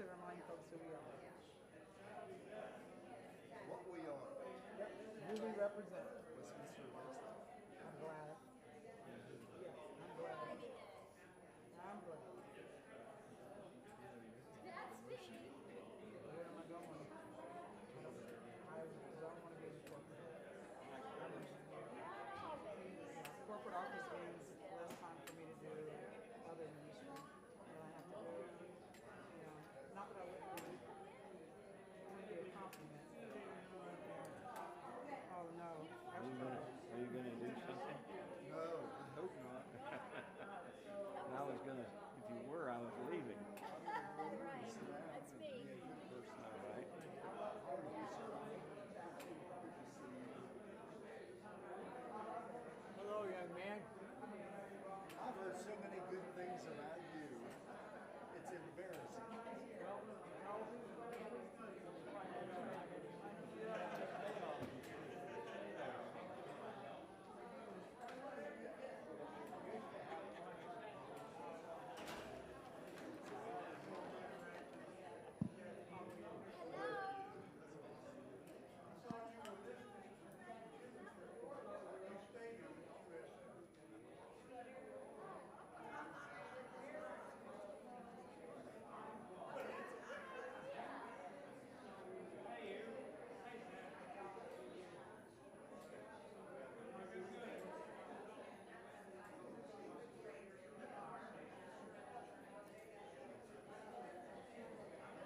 to remind folks who we are. What we are. Yep. Who we represent. Westminster Lifestyle. I'm glad. Yes, I'm glad. I'm glad. Where am I going? I don't want to be in corporate. Corporate office means less time for me to do other ministry that I have to do. Not that I wouldn't do it. It would be a compliment. Oh no. Are you gonna do something? No, I hope not. And I was gonna, if you were, I was leaving. Right, that's me. All right. Hello, young man. I've heard so many good things about you. It's embarrassing.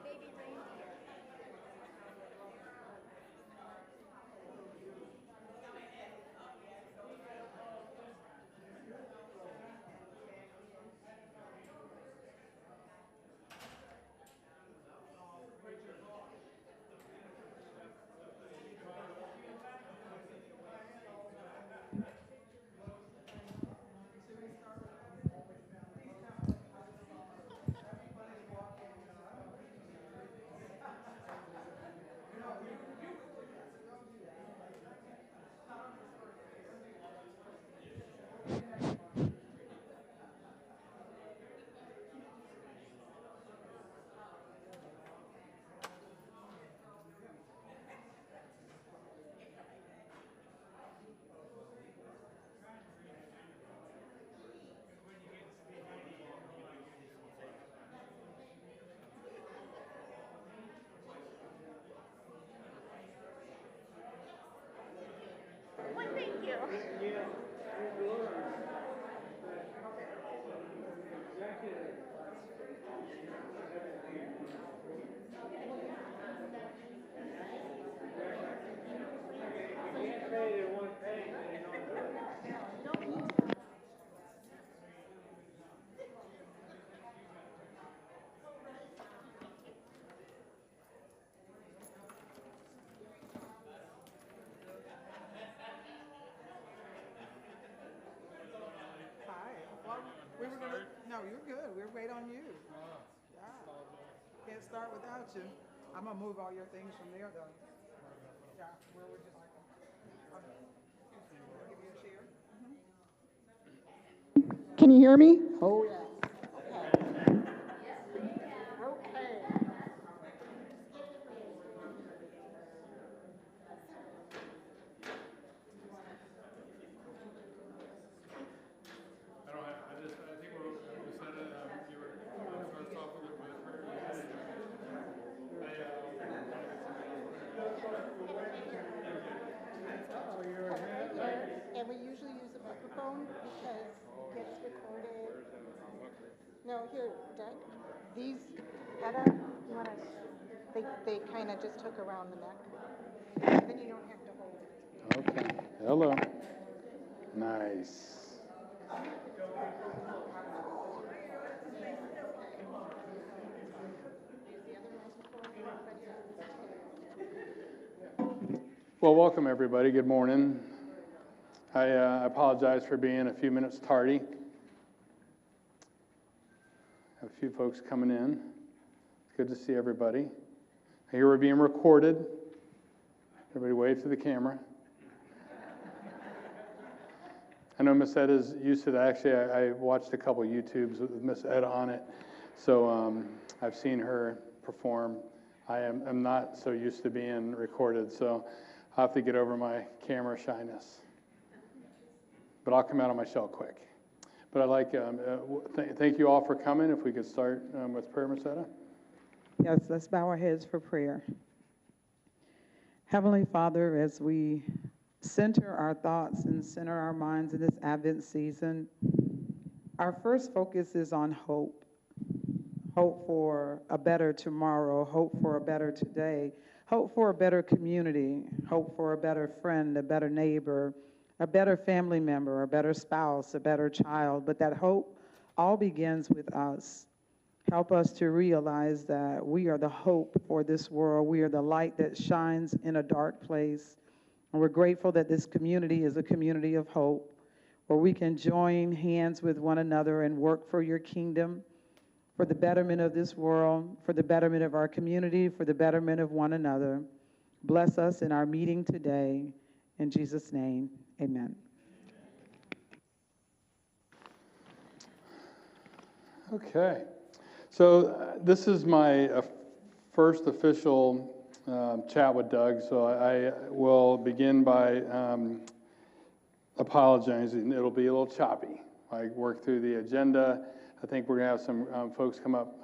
Baby reindeer. Well, thank you. Hi. Well, we were gonna. No, you're good. We're wait on you. Yeah. Can't start without you. I'm gonna move all your things from there though. Yeah. Where would you like them? Give you a chair. Can you hear me? Oh yeah. Okay. I think we said it, you were first off with prayer. And we usually use a microphone because it gets recorded. No, here, Doug. These, Etta, you want to, they kind of just hook around the neck. Then you don't have to hold it. Okay. Hello. Nice. Well, welcome everybody. Good morning. I apologize for being a few minutes tardy. Have a few folks coming in. It's good to see everybody. I hear we're being recorded. Everybody wave to the camera. I know Miss Etta's used to that. Actually, I watched a couple YouTubes with Miss Etta on it. So I've seen her perform. I am not so used to being recorded, so I'll have to get over my camera shyness. But I'll come out of my shell quick. But I'd like, thank you all for coming. If we could start with prayer, Ms. Etta. Yes, let's bow our heads for prayer. Heavenly Father, as we center our thoughts and center our minds in this Advent season, our first focus is on hope. Hope for a better tomorrow, hope for a better today, hope for a better community, hope for a better friend, a better neighbor, a better family member, a better spouse, a better child. But that hope all begins with us. Help us to realize that we are the hope for this world. We are the light that shines in a dark place. And we're grateful that this community is a community of hope, where we can join hands with one another and work for your kingdom, for the betterment of this world, for the betterment of our community, for the betterment of one another. Bless us in our meeting today. In Jesus' name, amen. Okay. So this is my first official chat with Doug, so I will begin by apologizing. It'll be a little choppy. I work through the agenda. I think we're going to have some folks come up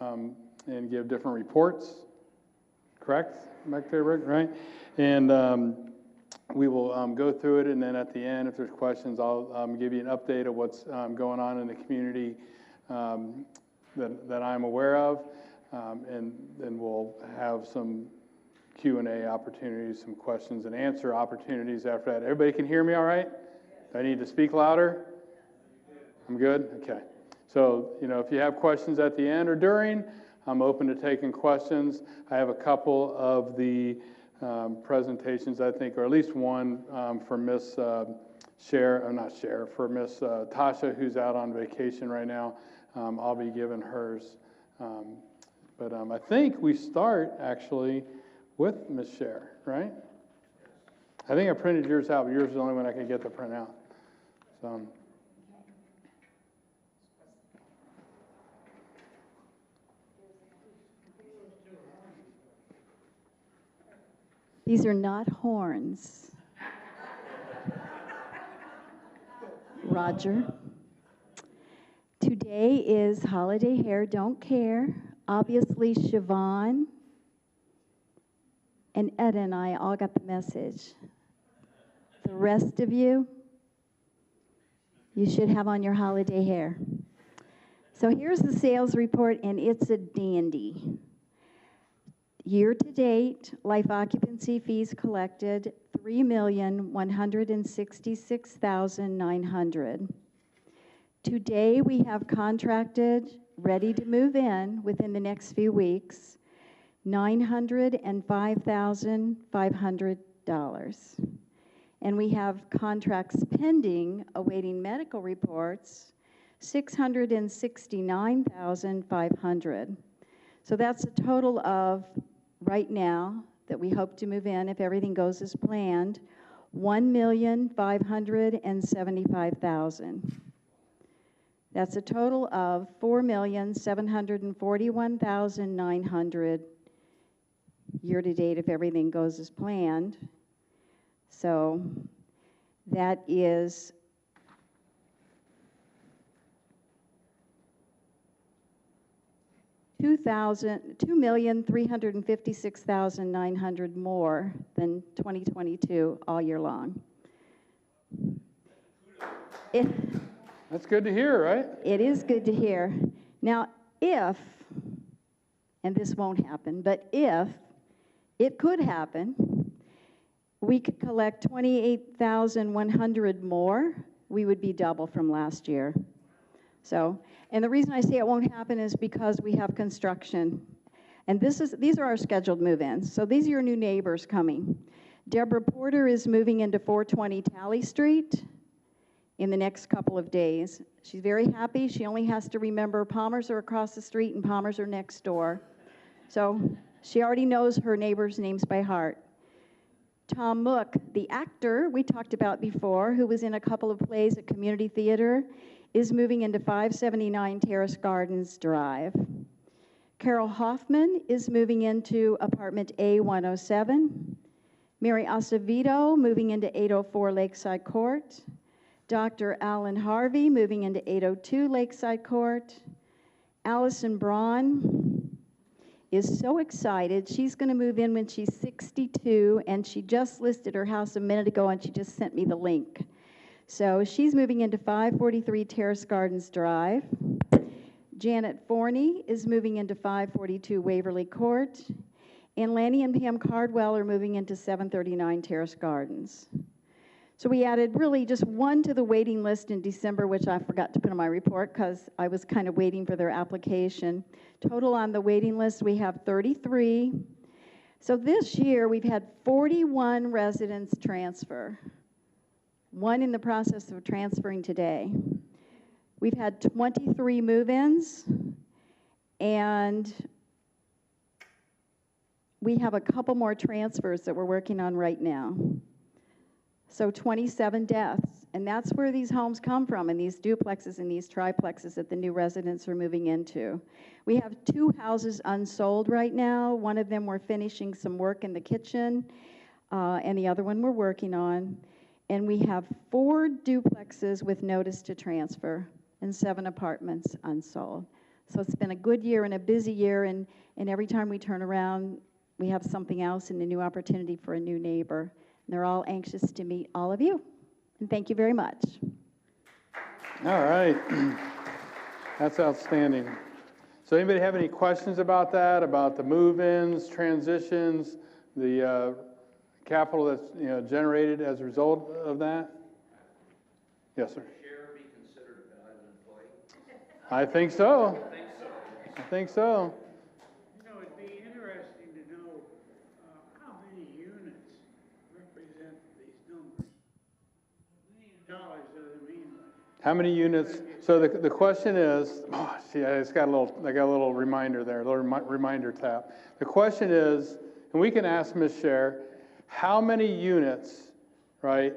and give different reports. Correct? Back there, Rick, right? And we will go through it, and then at the end, if there's questions, I'll give you an update of what's going on in the community that I'm aware of, and then we'll have some Q&A opportunities, some questions and answer opportunities after that. Everybody can hear me all right? Do I need to speak louder? I'm good? Okay. So, if you have questions at the end or during, I'm open to taking questions. I have a couple of the presentations, I think, or at least one for Miss for Miss Tasha, who's out on vacation right now. I'll be giving hers. But I think we start, actually, with Miss Cher, right? I think I printed yours out, but yours is the only one I could get to print out. So. These are not horns. Roger. Today is Holiday Hair Don't Care. Obviously, Siobhan and Etta and I all got the message. The rest of you, you should have on your holiday hair. So here's the sales report, and it's a dandy. Year-to-date, life occupancy fees collected, $3,166,900. Today, we have contracted, ready to move in within the next few weeks, $905,500. And we have contracts pending, awaiting medical reports, $669,500. So that's a total of, right now, that we hope to move in if everything goes as planned, $1,575,000. That's a total of $4,741,900 year-to-date if everything goes as planned. So that is $2,356,900 more than 2022 all year long. That's good to hear, right? It is good to hear. Now, if, and this won't happen, but if it could happen, we could collect $28,100 more, we would be double from last year. So, and the reason I say it won't happen is because we have construction. And these are our scheduled move-ins. So these are your new neighbors coming. Deborah Porter is moving into 420 Talley Street in the next couple of days. She's very happy. She only has to remember Palmers are across the street and Palmers are next door. So she already knows her neighbors' names by heart. Tom Mook, the actor we talked about before, who was in a couple of plays at Community Theater, is moving into 579 Terrace Gardens Drive. Carol Hoffman is moving into apartment A107. Mary Acevedo moving into 804 Lakeside Court. Dr. Alan Harvey moving into 802 Lakeside Court. Allison Braun is so excited. She's going to move in when she's 62, and she just listed her house a minute ago, and she just sent me the link. So she's moving into 543 Terrace Gardens Drive. Janet Forney is moving into 542 Waverly Court. And Lanny and Pam Cardwell are moving into 739 Terrace Gardens. So we added really just one to the waiting list in December, which I forgot to put on my report because I was kind of waiting for their application. Total on the waiting list, we have 33. So this year, we've had 41 residents transfer. One in the process of transferring today. We've had 23 move-ins, and we have a couple more transfers that we're working on right now. So 27 deaths, and that's where these homes come from, and these duplexes and these triplexes that the new residents are moving into. We have 2 houses unsold right now. One of them we're finishing some work in the kitchen, and the other one we're working on. And we have 4 duplexes with notice to transfer and 7 apartments unsold. So it's been a good year and a busy year, and every time we turn around, we have something else and a new opportunity for a new neighbor. And they're all anxious to meet all of you. And thank you very much. All right. That's outstanding. So anybody have any questions about that, about the move-ins, transitions, the capital that's generated as a result of that? Yes, sir. Sheriff be considered a valuable employee? I think so. I think so. I think so. You know, it'd be interesting to know how many units represent these numbers. $1 million doesn't mean much. How many units? So the question is, oh, see, I got a little reminder there, a little reminder tap. The question is, and we can ask Ms. Scher, how many units, right,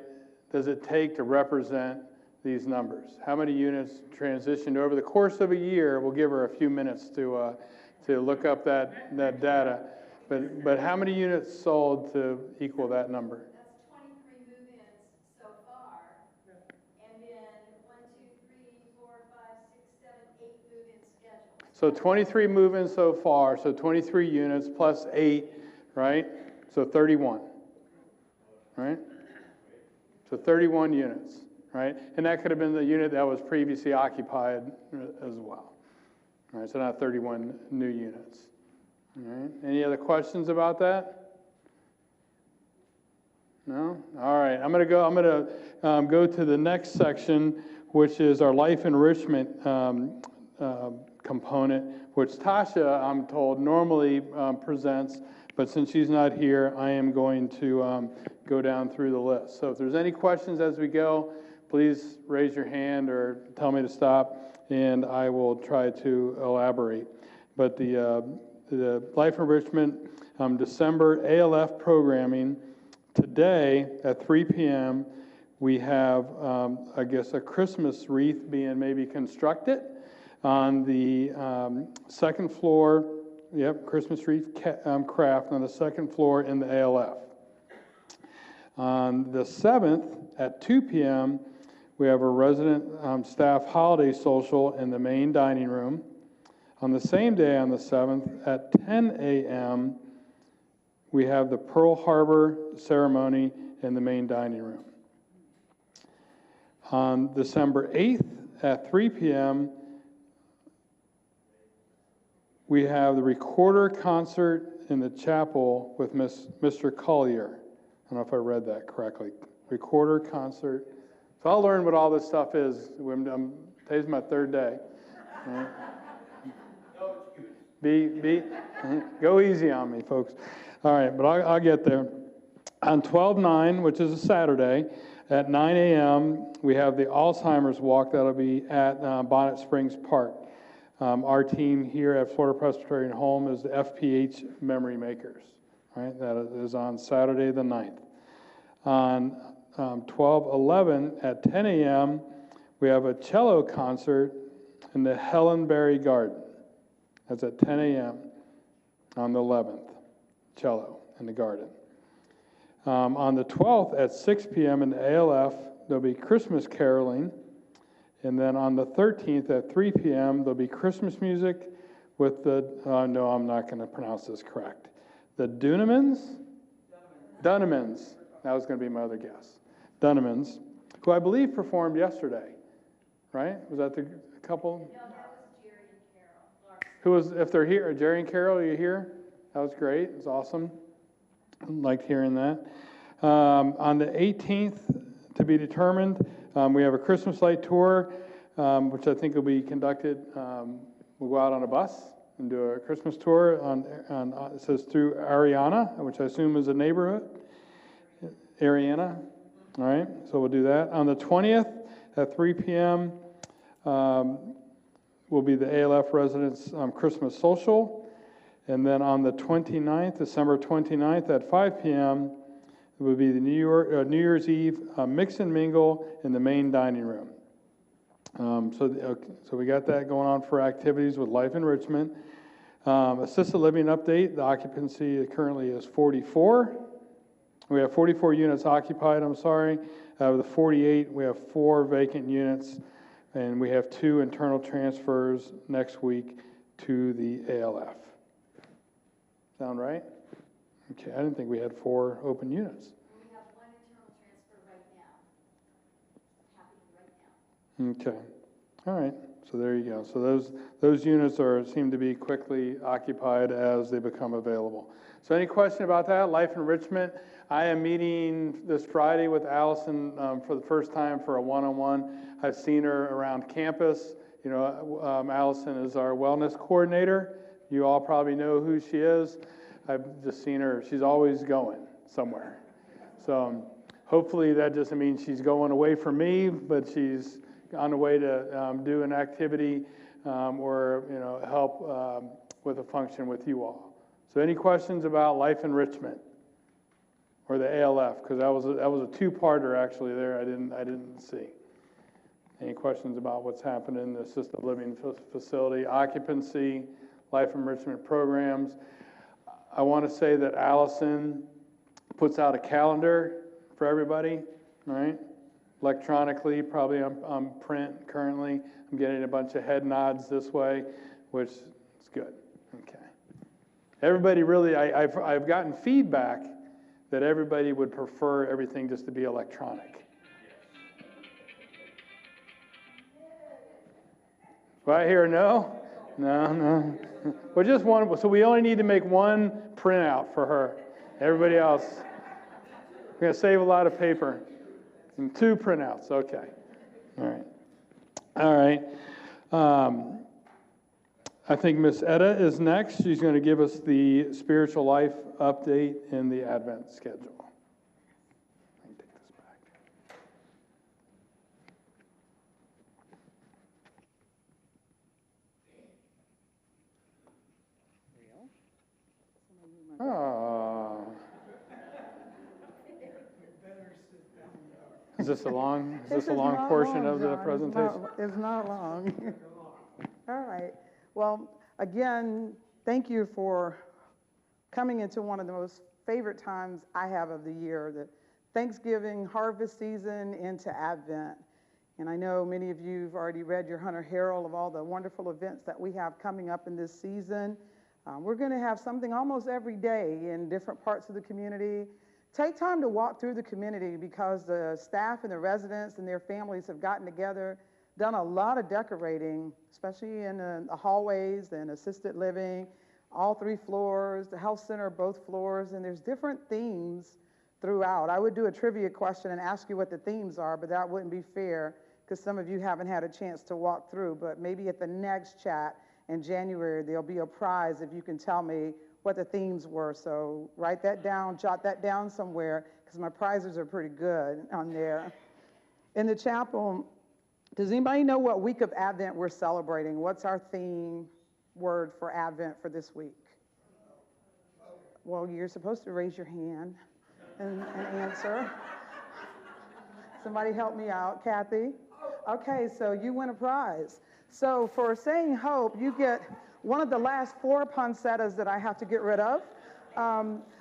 does it take to represent these numbers? How many units transitioned over the course of a year? We'll give her a few minutes to look up that data. But how many units sold to equal that number? That's 23 move-ins so far. And then 1, 2, 3, 4, 5, 6, 7, 8 move-ins scheduled. So 23 move-ins so far, so 23 units plus 8, right? So 31, right? So 31 units, right? And that could have been the unit that was previously occupied as well. All right, so not 31 new units. All right, any other questions about that? No? All right, I'm going to go to the next section, which is our life enrichment component, which Tasha, I'm told, normally presents, but since she's not here, I am going to go down through the list. So if there's any questions as we go, please raise your hand or tell me to stop, and I will try to elaborate. But the life enrichment December ALF programming, today at 3 p.m., we have, I guess, a Christmas wreath being maybe constructed on the second floor. Yep, Christmas wreath craft on the second floor in the ALF. On the 7th at 2 p.m., we have a resident staff holiday social in the main dining room. On the same day, on the 7th, at 10 a.m., we have the Pearl Harbor ceremony in the main dining room. On December 8th at 3 p.m., we have the recorder concert in the chapel with Mr. Collier. I don't know if I read that correctly. Recorder concert. So I'll learn what all this stuff is. Today's my 3rd day. Right? Go easy on me, folks. All right, but I'll get there. On 12/9, which is a Saturday, at 9 a.m., we have the Alzheimer's Walk that'll be at Bonnet Springs Park. Our team here at Florida Presbyterian Home is the FPH Memory Makers. Right, that is on Saturday the 9th. On 12/11 at 10 a.m., we have a cello concert in the Helen Berry Garden. That's at 10 a.m. on the 11th, cello in the garden. On the 12th at 6 p.m. in the ALF, there'll be Christmas caroling. And then on the 13th at 3 p.m., there'll be Christmas music with the, no, I'm not going to pronounce this correct. The Dunamans? Dunamans. That was going to be my other guess. Dunamans, who I believe performed yesterday, right? Was that the couple? No, that was Jerry and Carol. Who was, if they're here, Jerry and Carol, are you here? That was great. It was awesome. I liked hearing that. On the 18th, to be determined, we have a Christmas light tour, which I think will be conducted. We'll go out on a bus and do a Christmas tour it says through Ariana, which I assume is a neighborhood. Ariana. All right, so we'll do that. On the 20th at 3 p.m. Will be the ALF residents Christmas social. And then on the 29th, December 29th at 5 p.m., it will be the New Year's Eve mix and mingle in the main dining room. So we got that going on for activities with Life Enrichment. Assisted living update, the occupancy currently is 44. We have 44 units occupied, I'm sorry. Out of the 48, we have 4 vacant units, and we have 2 internal transfers next week to the ALF. Sound right? Okay, I didn't think we had 4 open units. We have 1 internal transfer right now, happening right now. Okay, all right, so there you go. So those units seem to be quickly occupied as they become available. So any question about that? Life Enrichment, I am meeting this Friday with Allison for the first time for a one-on-one. I've seen her around campus. You know, Allison is our wellness coordinator. You all probably know who she is. I've just seen her. She's always going somewhere. So hopefully that doesn't mean she's going away from me, but she's on the way to do an activity or help with a function with you all. So any questions about Life Enrichment or the ALF? Because that was a two-parter actually there. I didn't see. Any questions about what's happened in the assisted living facility, occupancy, Life Enrichment programs? I want to say that Allison puts out a calendar for everybody, right? Electronically, probably on print currently. I'm getting a bunch of head nods this way, which is good. Okay. Everybody really, I've gotten feedback that everybody would prefer everything just to be electronic. Right here, no? No. Well, just one. So we only need to make one printout for her. Everybody else, we're going to save a lot of paper. And 2 printouts, okay. All right. I think Miss Etta is next. She's going to give us the spiritual life update in the Advent schedule. Let me take this back. Oh. Is this a long portion of the presentation? It's not long. All right. Well, again, thank you for coming into one of the most favorite times I have of the year, the Thanksgiving harvest season into Advent. And I know many of you have already read your Hunter Herald of all the wonderful events that we have coming up in this season. We're going to have something almost every day in different parts of the community. Take time to walk through the community because the staff and the residents and their families have gotten together, done a lot of decorating, especially in the hallways and assisted living, all 3 floors, the health center, both floors, and there's different themes throughout. I would do a trivia question and ask you what the themes are, but that wouldn't be fair because some of you haven't had a chance to walk through, but maybe at the next chat in January, there'll be a prize if you can tell me what the themes were. So write that down, jot that down somewhere, because my prizes are pretty good on there. In the chapel, does anybody know what week of Advent we're celebrating? What's our theme word for Advent for this week? Well, you're supposed to raise your hand and answer. Somebody help me out, Kathy. Okay, so you win a prize. So for saying hope, you get one of the last 4 poinsettias that I have to get rid of.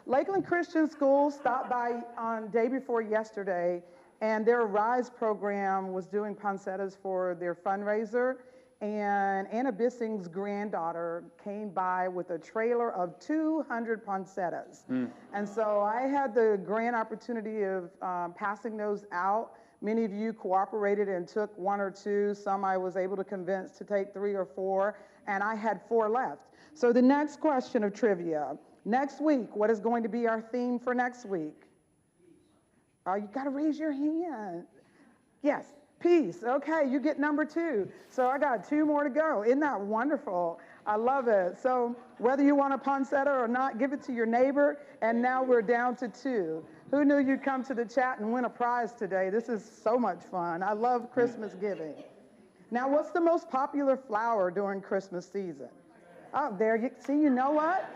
Lakeland Christian School stopped by on day before yesterday, and their RISE program was doing poinsettias for their fundraiser. And Anna Bissing's granddaughter came by with a trailer of 200 poinsettias. And so I had the grand opportunity of passing those out. Many of you cooperated and took 1 or 2. Some I was able to convince to take 3 or 4, and I had 4 left. So the next question of trivia. Next week, what is going to be our theme for next week? You got to raise your hand. Yes. Peace. Okay, you get number 2. So I got 2 more to go. Isn't that wonderful? I love it. So whether you want a poinsettia or not, give it to your neighbor. And now we're down to 2. Who knew you'd come to the chat and win a prize today? This is so much fun. I love Christmas giving. Now, what's the most popular flower during Christmas season? Oh, there you see. You know what?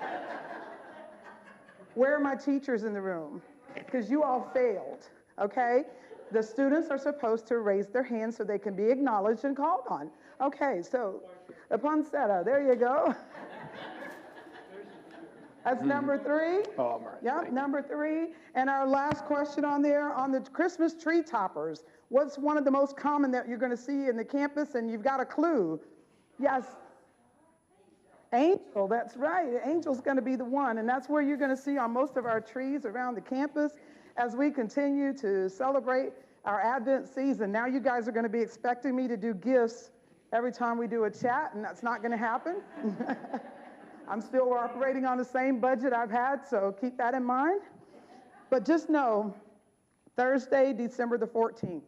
Where are my teachers in the room? Because you all failed. Okay. The students are supposed to raise their hands so they can be acknowledged and called on. Okay, so the poinsettia, there you go. That's number 3. Oh, Murray. Yep, number 3. And our last question on there, on the Christmas tree toppers, what's one of the most common that you're going to see in the campus, and you've got a clue? Yes. Angel, that's right. Angel's going to be the one, and that's where you're going to see on most of our trees around the campus as we continue to celebrate our Advent season. Now you guys are going to be expecting me to do gifts every time we do a chat, and that's not going to happen. I'm still operating on the same budget I've had, so keep that in mind. But just know, Thursday, December the 14th,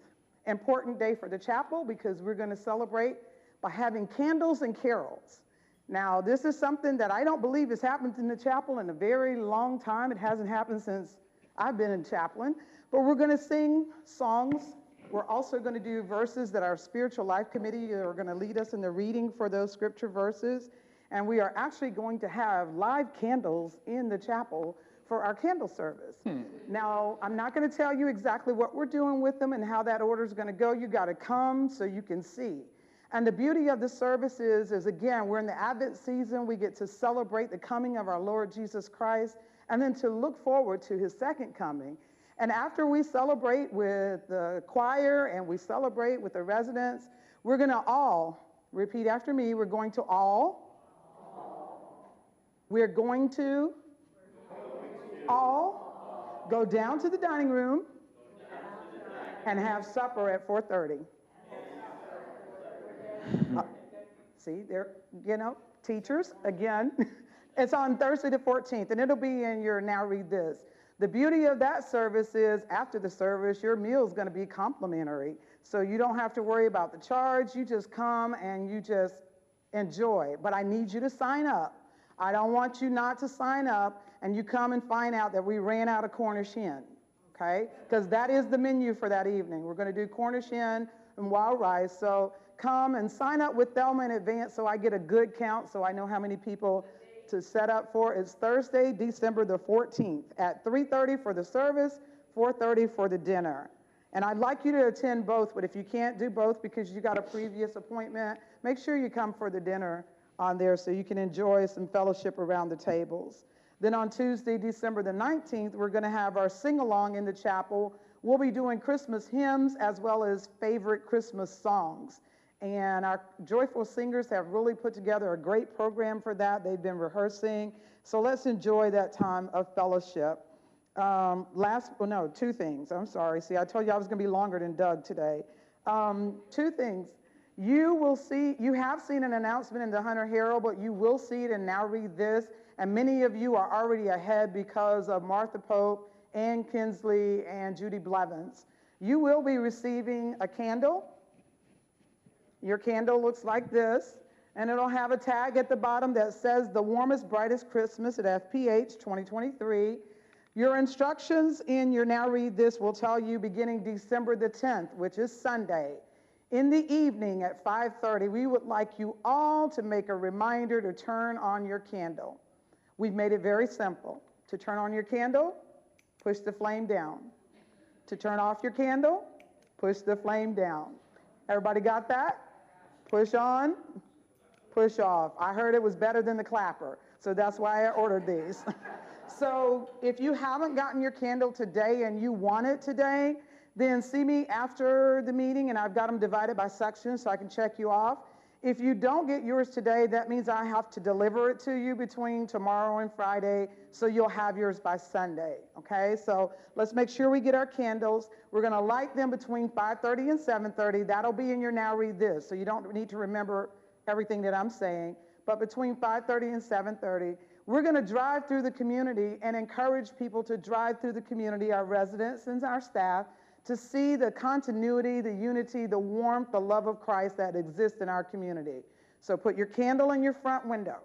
important day for the chapel because we're going to celebrate by having candles and carols. Now, this is something that I don't believe has happened in the chapel in a very long time. It hasn't happened since I've been in chaplain, but we're going to sing songs. We're also going to do verses that our spiritual life committee are going to lead us in the reading for those scripture verses. And we are actually going to have live candles in the chapel for our candle service. Now, I'm not going to tell you exactly what we're doing with them and how that order is going to go. You got to come so you can see. And the beauty of the service is again, we're in the Advent season. We get to celebrate the coming of our Lord Jesus Christ, and then to look forward to his second coming. And after we celebrate with the choir and we celebrate with the residents, we're going to all, repeat after me, we're going to all go down to the dining room and have supper at 4:30. See, there, you know, teachers, again. It's on Thursday the 14th, and it'll be in your Now Read This. The beauty of that service is after the service, your meal is going to be complimentary. So you don't have to worry about the charge. You just come and you just enjoy. But I need you to sign up. I don't want you not to sign up and you come and find out that we ran out of Cornish hen, okay? Because that is the menu for that evening. We're going to do Cornish hen and wild rice. So come and sign up with Thelma in advance so I get a good count so I know how many people to set up for. It's Thursday, December the 14th at 3:30 for the service, 4:30 for the dinner. And I'd like you to attend both, but if you can't do both because you got a previous appointment, make sure you come for the dinner on there so you can enjoy some fellowship around the tables. Then on Tuesday, December the 19th, we're going to have our sing-along in the chapel. We'll be doing Christmas hymns as well as favorite Christmas songs. And our joyful singers have really put together a great program for that. They've been rehearsing. So let's enjoy that time of fellowship. Two things. I'm sorry. See, I told you I was going to be longer than Doug today. 2 things. You have seen an announcement in the Hunter Herald, but you will see it and Now Read This. And many of you are already ahead because of Martha Pope, Ann Kinsley, and Judy Blevins. You will be receiving a candle. Your candle looks like this, and it'll have a tag at the bottom that says The Warmest, Brightest Christmas at FPH 2023. Your instructions in your Now Read This will tell you beginning December the 10th, which is Sunday. In the evening at 5:30, we would like you all to make a reminder to turn on your candle. We've made it very simple. To turn on your candle, push the flame down. To turn off your candle, push the flame down. Everybody got that? Push on, push off. I heard it was better than the clapper, so that's why I ordered these. So if you haven't gotten your candle today and you want it today, then see me after the meeting, and I've got them divided by sections so I can check you off. If you don't get yours today, that means I have to deliver it to you between tomorrow and Friday, so you'll have yours by Sunday, okay? So let's make sure we get our candles. We're gonna light them between 5:30 and 7:30. That'll be in your Now Read This, so you don't need to remember everything that I'm saying. But between 5:30 and 7:30, we're gonna drive through the community and encourage people to drive through the community, our residents and our staff, to see the continuity, the unity, the warmth, the love of Christ that exists in our community. So put your candle in your front window,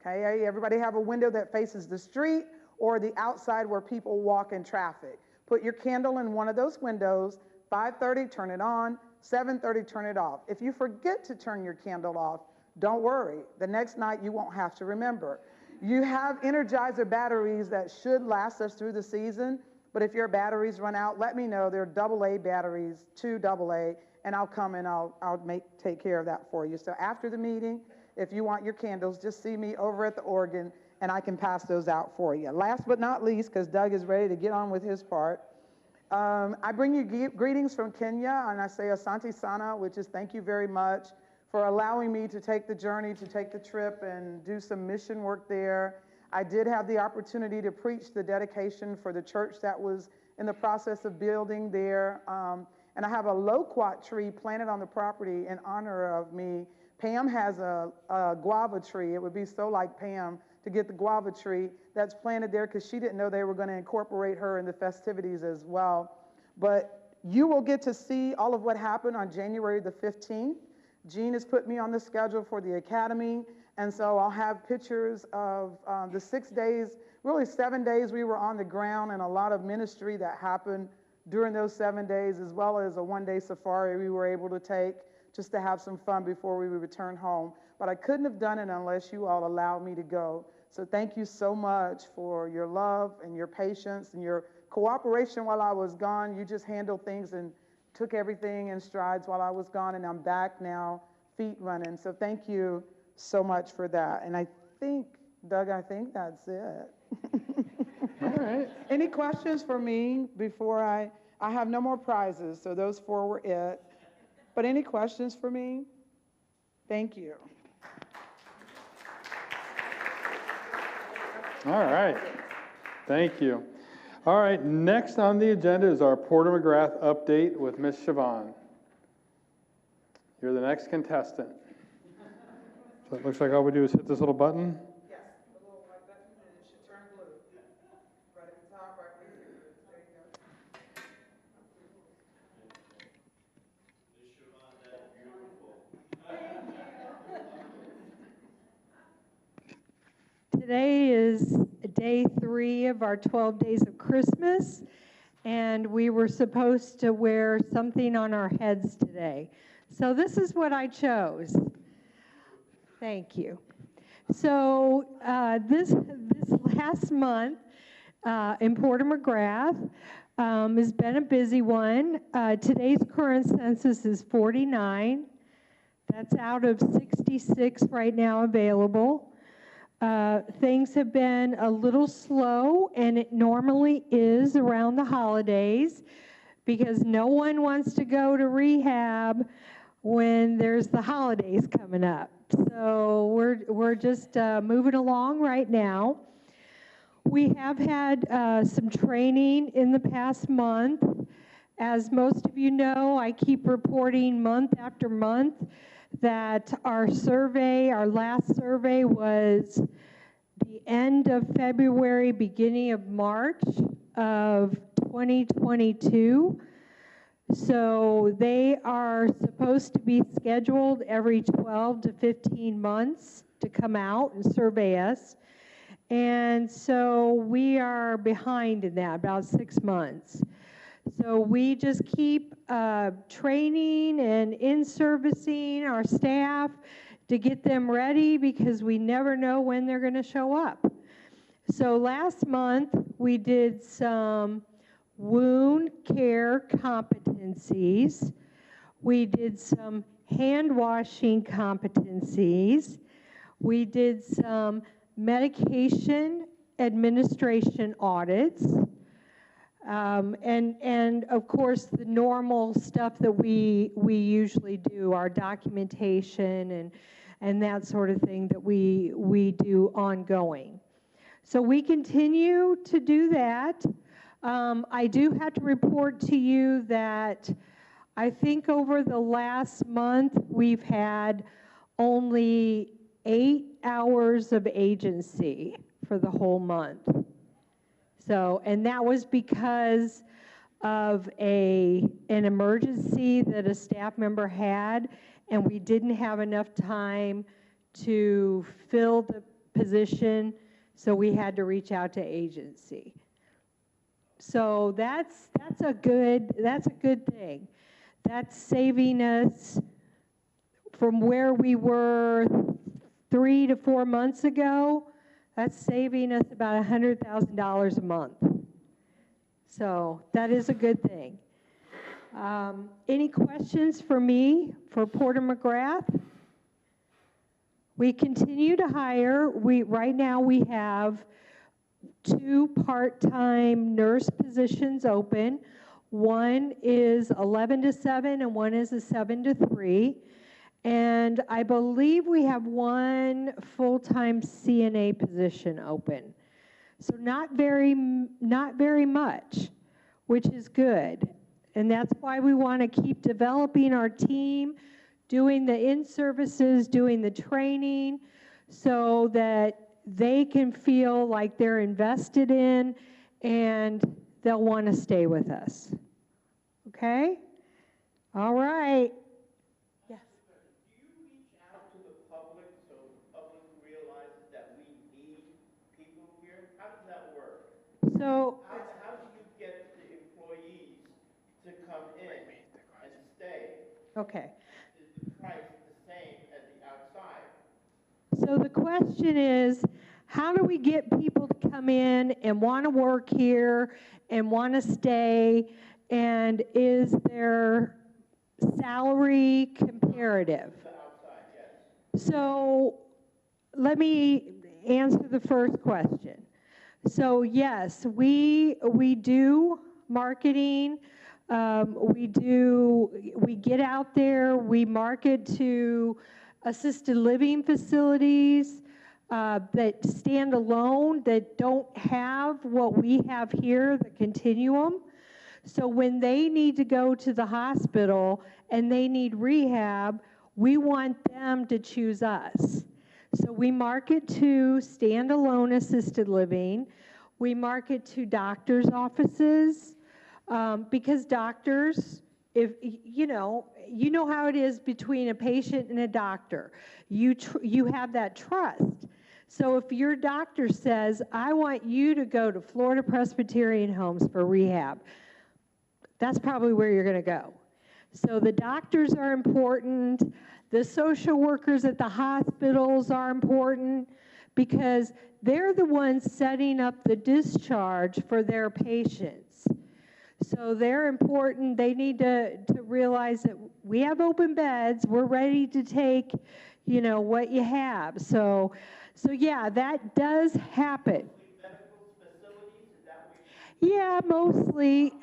okay? Everybody have a window that faces the street or the outside where people walk in traffic. Put your candle in one of those windows, 5:30, turn it on, 7:30, turn it off. If you forget to turn your candle off, don't worry. The next night you won't have to remember. You have Energizer batteries that should last us through the season. But if your batteries run out, let me know. They're AA batteries, 2 AA, and I'll come and I'll take care of that for you. So after the meeting, if you want your candles, just see me over at the organ, and I can pass those out for you. Last but not least, because Doug is ready to get on with his part, I bring you greetings from Kenya, and I say Asante Sana, which is thank you very much for allowing me to take the journey, to take the trip and do some mission work there. I did have the opportunity to preach the dedication for the church that was in the process of building there. And I have a loquat tree planted on the property in honor of me. Pam has a guava tree. It would be so like Pam to get the guava tree that's planted there because she didn't know they were going to incorporate her in the festivities as well. But you will get to see all of what happened on January the 15th. Jean has put me on the schedule for the academy. And so I'll have pictures of the 6 days, really 7 days we were on the ground, and a lot of ministry that happened during those 7 days, as well as a one-day safari we were able to take just to have some fun before we would return home. But I couldn't have done it unless you all allowed me to go. So thank you so much for your love and your patience and your cooperation while I was gone. You just handled things and took everything in strides while I was gone, and I'm back now, feet running. So thank you so much for that. And I think, Doug, that's it. All right. Any questions for me before I have no more prizes, so those 4 were it. But any questions for me? Thank you. All right. Thank you. All right, next on the agenda is our Porter McGrath update with Ms. Siobhan. You're the next contestant. So it looks like all we do is hit this little button. Yes, the little white button, and it should turn blue. Right at the top, right where you there you go. Today is day 3 of our 12 days of Christmas, and we were supposed to wear something on our heads today. So this is what I chose. Thank you. So this last month in Porter McGrath has been a busy one. Today's current census is 49. That's out of 66 right now available. Things have been a little slow, and it normally is around the holidays because no one wants to go to rehab when there's the holidays coming up. So we're just moving along right now. We have had some training in the past month. As most of you know, I keep reporting month after month that our survey, our last survey was the end of February, beginning of March of 2022. So they are supposed to be scheduled every 12 to 15 months to come out and survey us. And so we are behind in that, about 6 months. So we just keep training and in-servicing our staff to get them ready because we never know when they're going to show up. So last month we did some wound care competencies. We did some hand washing competencies. We did some medication administration audits. And of course, the normal stuff that we usually do, our documentation and that sort of thing that we do ongoing. So we continue to do that. I do have to report to you that I think over the last month, we've had only 8 hours of agency for the whole month. So, and that was because of an emergency that a staff member had, and we didn't have enough time to fill the position, so we had to reach out to agency. So that's a good thing. That's saving us from where we were 3 to 4 months ago. That's saving us about $100,000 a month. So that is a good thing. Any questions for me for Porter McGrath? We continue to hire. Right now we have 2 part-time nurse positions open. One is 11 to 7 and one is a 7 to 3. And I believe we have 1 full-time CNA position open. So not very much, which is good. And that's why we want to keep developing our team, doing the in-services, doing the training, so that they can feel like they're invested in and they'll want to stay with us. Okay? All right. Yes. Do you reach out to the public so the public realizes that we need people here? How does that work? So, How do you get the employees to come in and stay? okay. Is the price the same as the outside? So the question is, how do we get people to come in and want to work here and want to stay, and is their salary comparative? So let me answer the first question. So yes, we do marketing. We get out there, we market to assisted living facilities that stand alone, that don't have what we have here, the continuum. So when they need to go to the hospital and they need rehab, we want them to choose us. So we market to standalone assisted living. We market to doctors' offices, because doctors, if you know how it is between a patient and a doctor. You have that trust. So if your doctor says, I want you to go to Florida Presbyterian Homes for rehab, that's probably where you're going to go. So the doctors are important. The social workers at the hospitals are important because they're the ones setting up the discharge for their patients. So they're important. They need to realize that we have open beds. We're ready to take, what you have. So yeah, that does happen. Yeah, mostly.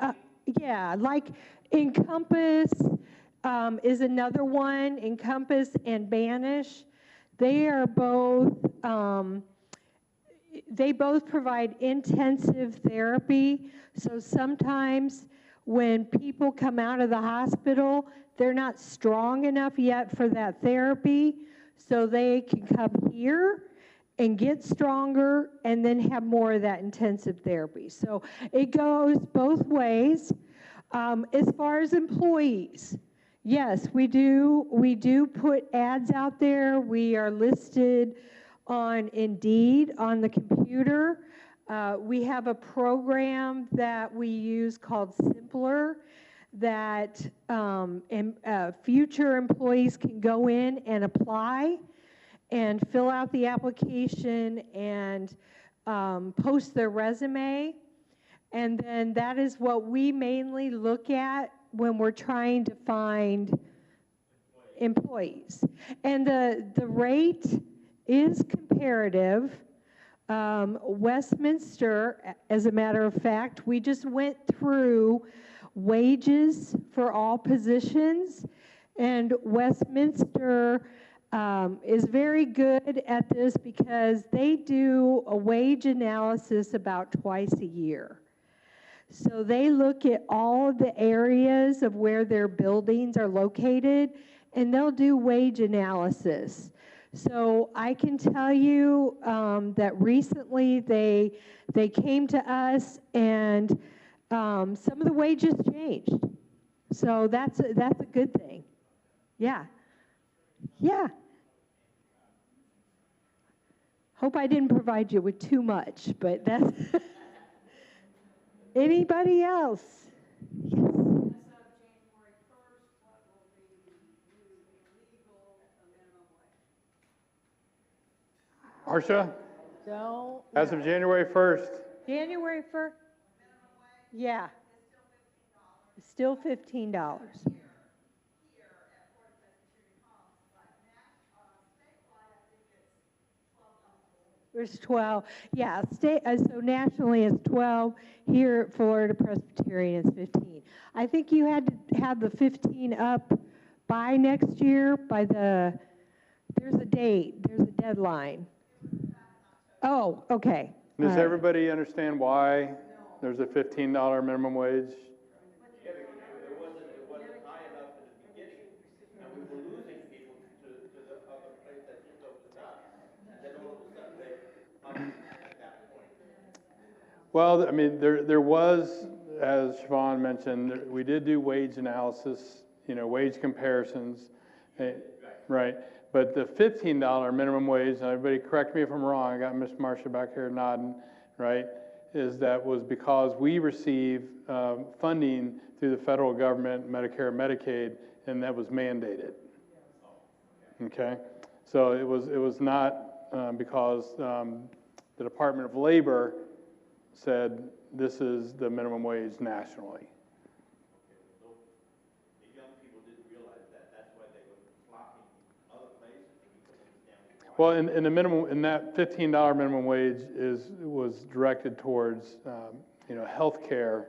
Yeah, like Encompass is another one. Encompass and Banish, they are both. They both provide intensive therapy. So sometimes when people come out of the hospital, they're not strong enough yet for that therapy. So they can come here and get stronger and then have more of that intensive therapy. So it goes both ways. As far as employees, yes, we do put ads out there. We are listed on Indeed on the computer. We have a program that we use called Simpler that future employees can go in and apply and fill out the application and post their resume. And then that is what we mainly look at when we're trying to find employees. And the rate is comparative. Westminster, as a matter of fact, we just went through wages for all positions, and Westminster is very good at this because they do a wage analysis about twice a year. So they look at all of the areas of where their buildings are located, and they'll do wage analysis. So I can tell you that recently they came to us, and some of the wages changed. So that's a good thing. Yeah. Yeah. Hope I didn't provide you with too much, but that's... Anybody else? Yes. Marcia, Don't. as of January 1st, January 1st? Yeah. It's still $15. There's 12. Yeah, so nationally it's 12. Here at Florida Presbyterian it's 15. I think you had to have the 15 up by next year, there's a date, there's a deadline. Oh, okay. does everybody understand why there's a $15 minimum wage? Yeah, because it wasn't high enough in the beginning, and we were losing people to the other place that just opened up. And then all of a sudden they upped at that point. Well, I mean, there was, as Siobhan mentioned, we did do wage analysis, wage comparisons, right? But the $15 minimum wage, and everybody correct me if I'm wrong, I got Miss Marcia back here nodding, right? Was because we receive funding through the federal government, Medicare and Medicaid, and that was mandated. Okay, so it was not because the Department of Labor said this is the minimum wage nationally. The young people didn't realize that. That's why they were flocking other places to become Well, in that $15 minimum wage was directed towards health care,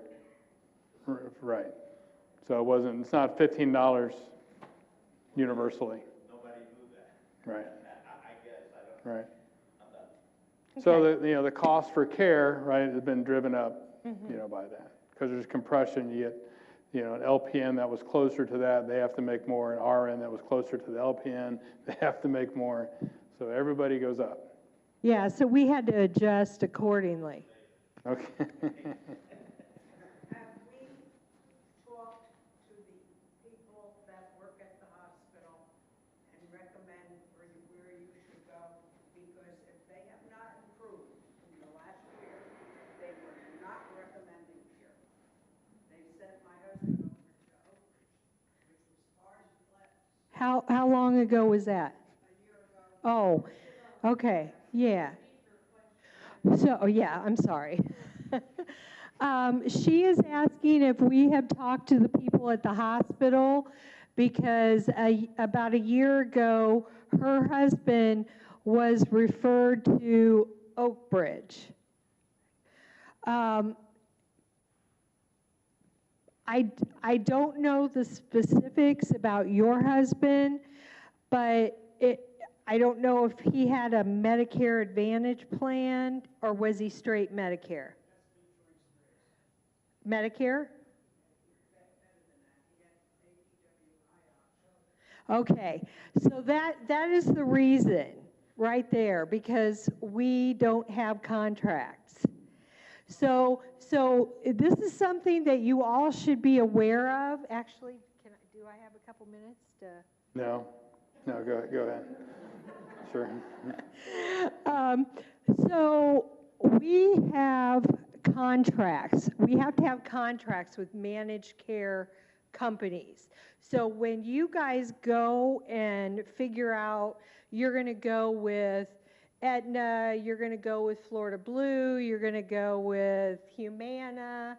right? So it's not $15 universally. Nobody knew that. Right. I guess, I don't know. Right. I'm done. So the cost for care, right, has been driven up, by that. Because there's compression, you get, an LPN that was closer to that, they have to make more. An RN that was closer to the LPN, they have to make more. So everybody goes up. Yeah, so we had to adjust accordingly. Okay. Have we talked to the people that work at the hospital and recommend where you should go? Because if they have not improved in the last year, they were not recommending here. They sent my husband over to Oak Ridge, which was far less. How long ago was that? A year ago. Oh, okay, yeah. So, yeah, I'm sorry. She is asking if we have talked to the people at the hospital because about a year ago, her husband was referred to Oak Ridge. I don't know the specifics about your husband, but I don't know if he had a Medicare Advantage plan or was he straight Medicare? Medicare? Okay, so that is the reason right there, because we don't have contracts. So this is something that you all should be aware of. Actually, do I have a couple minutes to? No, go ahead. Sure. So we have contracts. We have to have contracts with managed care companies. So when you guys go and figure out you're going to go with Aetna, you're going to go with Florida Blue, you're going to go with Humana,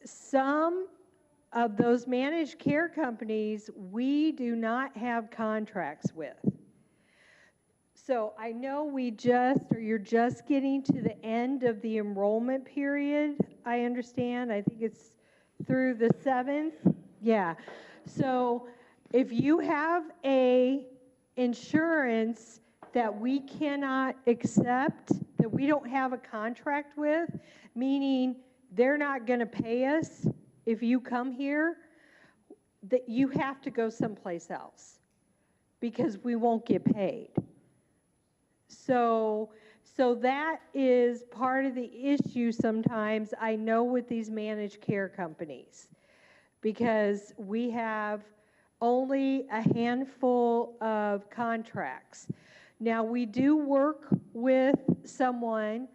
some of those managed care companies we do not have contracts with. So I know you're just getting to the end of the enrollment period, I understand. I think it's through the 7th. Yeah. So if you have a insurance that we cannot accept, that we don't have a contract with, meaning they're not going to pay us if you come here, that you have to go someplace else because we won't get paid. So that is part of the issue sometimes, I know, with these managed care companies, because we have only a handful of contracts. Now, we do work with someone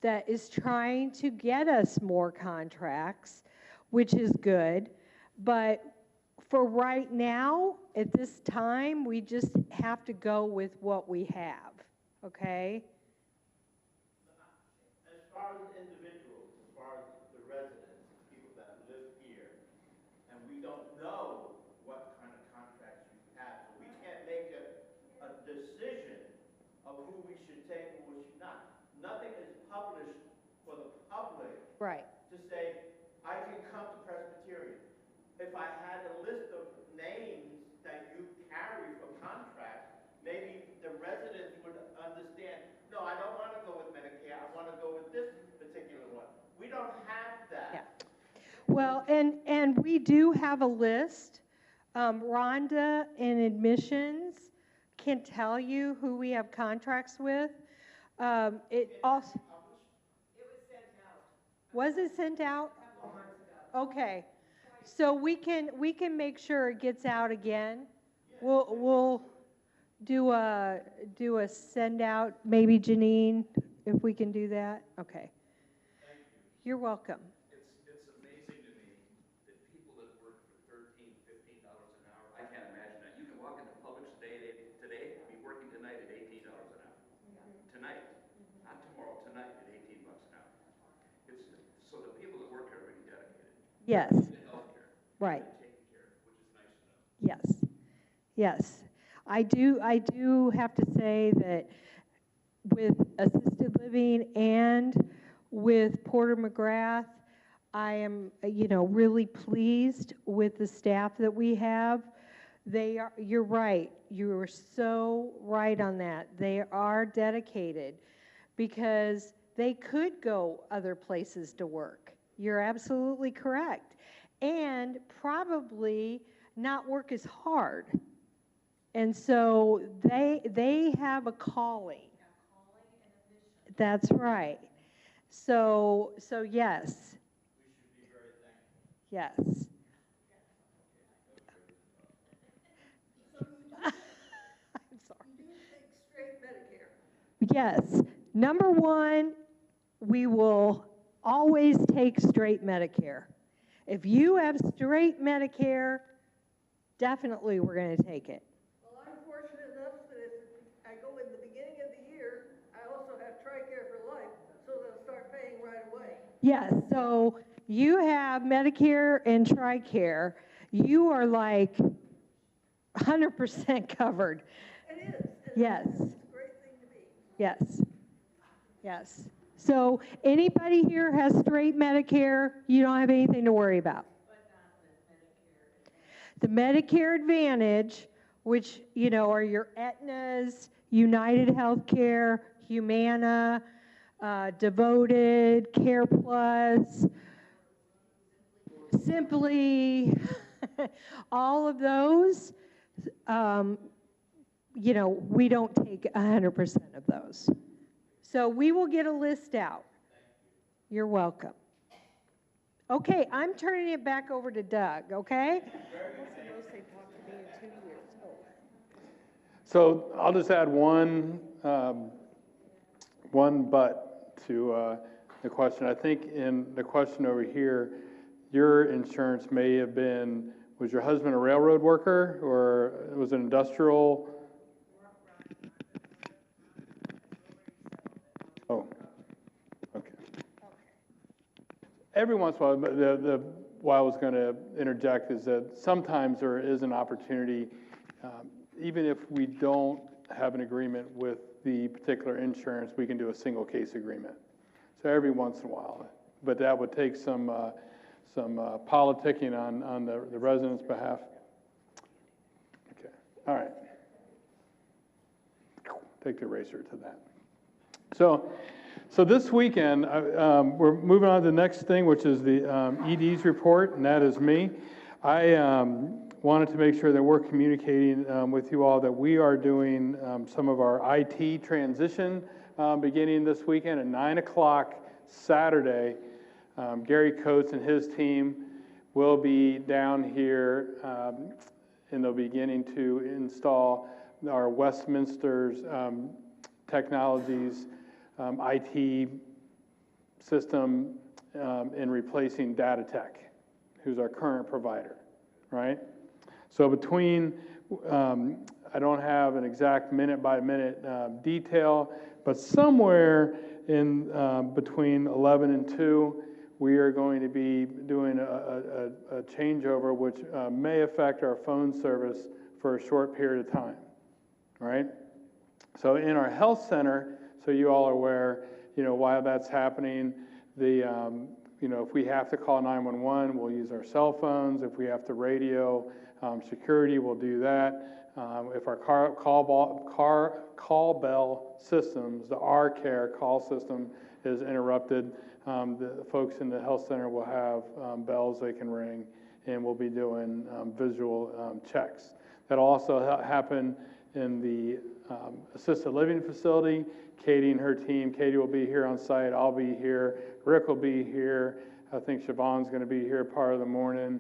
that is trying to get us more contracts, which is good, but for right now, at this time, we just have to go with what we have, okay? As far as individuals, as far as the residents, people that live here, and we don't know what kind of contracts you have, so we can't make a decision of who we should take and who we should not. Nothing is published for the public Right. to say, I can come to Presbyterian. If I had a list of names that you carry for contracts, maybe the residents would understand, no, I don't want to go with Medicare, I want to go with this particular one. We don't have that. Yeah. Well, and we do have a list. Rhonda in admissions can tell you who we have contracts with. It also. It was sent out. Was it sent out? A couple months ago. Okay. So we can make sure it gets out again. We'll do a send out, maybe Janine, if we can do that. Okay. Thank you. You're welcome. It's amazing to me that people that work for $13, $15 an hour, I can't imagine that. You can walk into Publix today, be working tonight at $18 an hour. Tonight, not tomorrow, tonight at $18 an hour. So the people that work here are really dedicated. Yes. To healthcare. Right. And taking care, which is nice to know. Yes. Yes. I do have to say that with assisted living and with Porter McGrath, I am, really pleased with the staff that we have. You're right. You are so right on that. They are dedicated because they could go other places to work. You're absolutely correct. And probably not work as hard. And so they have a calling. That's right. So yes. We should be very thankful. Yes. I'm sorry. You do take straight Medicare. Yes. Number one, we will always take straight Medicare. If you have straight Medicare, definitely we're going to take it. Well, I'm fortunate enough that if I go in the beginning of the year, I also have TRICARE for life, so they'll start paying right away. Yes, so you have Medicare and TRICARE. You are like 100% covered. It is. Yes. It's a great thing to be. Yes. Yes. So anybody here has straight Medicare, you don't have anything to worry about. The Medicare Advantage, which, are your Aetnas, United Healthcare, Humana, Devoted, Care Plus, Simply, all of those, we don't take 100% of those. So we will get a list out. You're welcome. Okay, I'm turning it back over to Doug, okay? So I'll just add one but to the question. I think in the question over here, your insurance may have been, was your husband a railroad worker or was it industrial? Oh, okay. Every once in a while, what I was going to interject is that sometimes there is an opportunity, even if we don't have an agreement with the particular insurance, we can do a single case agreement. So every once in a while, but that would take some politicking on the residents' behalf. Okay, all right. Take the eraser to that. So this weekend, we're moving on to the next thing, which is the ED's report, and that is me. I wanted to make sure that we're communicating with you all that we are doing some of our IT transition beginning this weekend at 9 o'clock Saturday. Gary Coates and his team will be down here, and they'll be beginning to install our Westminster's Technologies IT system in replacing DataTech, who's our current provider, right? So between, I don't have an exact minute-by-minute detail, but somewhere in between 11 and 2, we are going to be doing a changeover which may affect our phone service for a short period of time, right? So in our health center, so you all are aware, while that's happening, if we have to call 911, we'll use our cell phones. If we have to radio security, we'll do that. If our call bell systems, the R-Care call system is interrupted, the folks in the health center will have bells they can ring, and we'll be doing visual checks. That'll also happen in the assisted living facility. Katie and her team, Katie will be here on site, I'll be here, Rick will be here, I think Siobhan's going to be here part of the morning,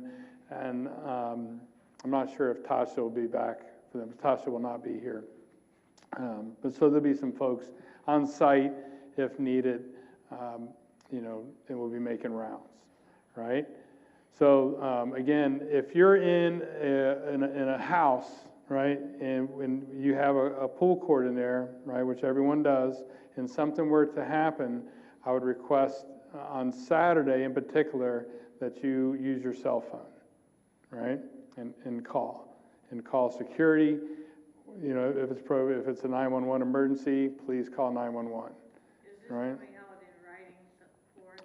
and I'm not sure if Tasha will be back for them. Tasha will not be here. But so there'll be some folks on site if needed, and we'll be making rounds, right? So again, if you're in a house, right, and when you have a pull cord in there, right, which everyone does, and something were to happen, I would request on Saturday in particular that you use your cell phone, right, and call security. If it's a 911 emergency, please call 911, right?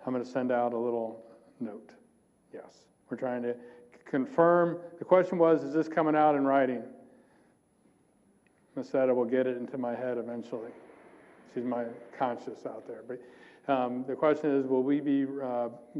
I'm going to send out a little note. Yes, we're trying to confirm. The question was, is this coming out in writing? Miss Etta will get it into my head eventually. She's my conscience out there. But the question is, will we be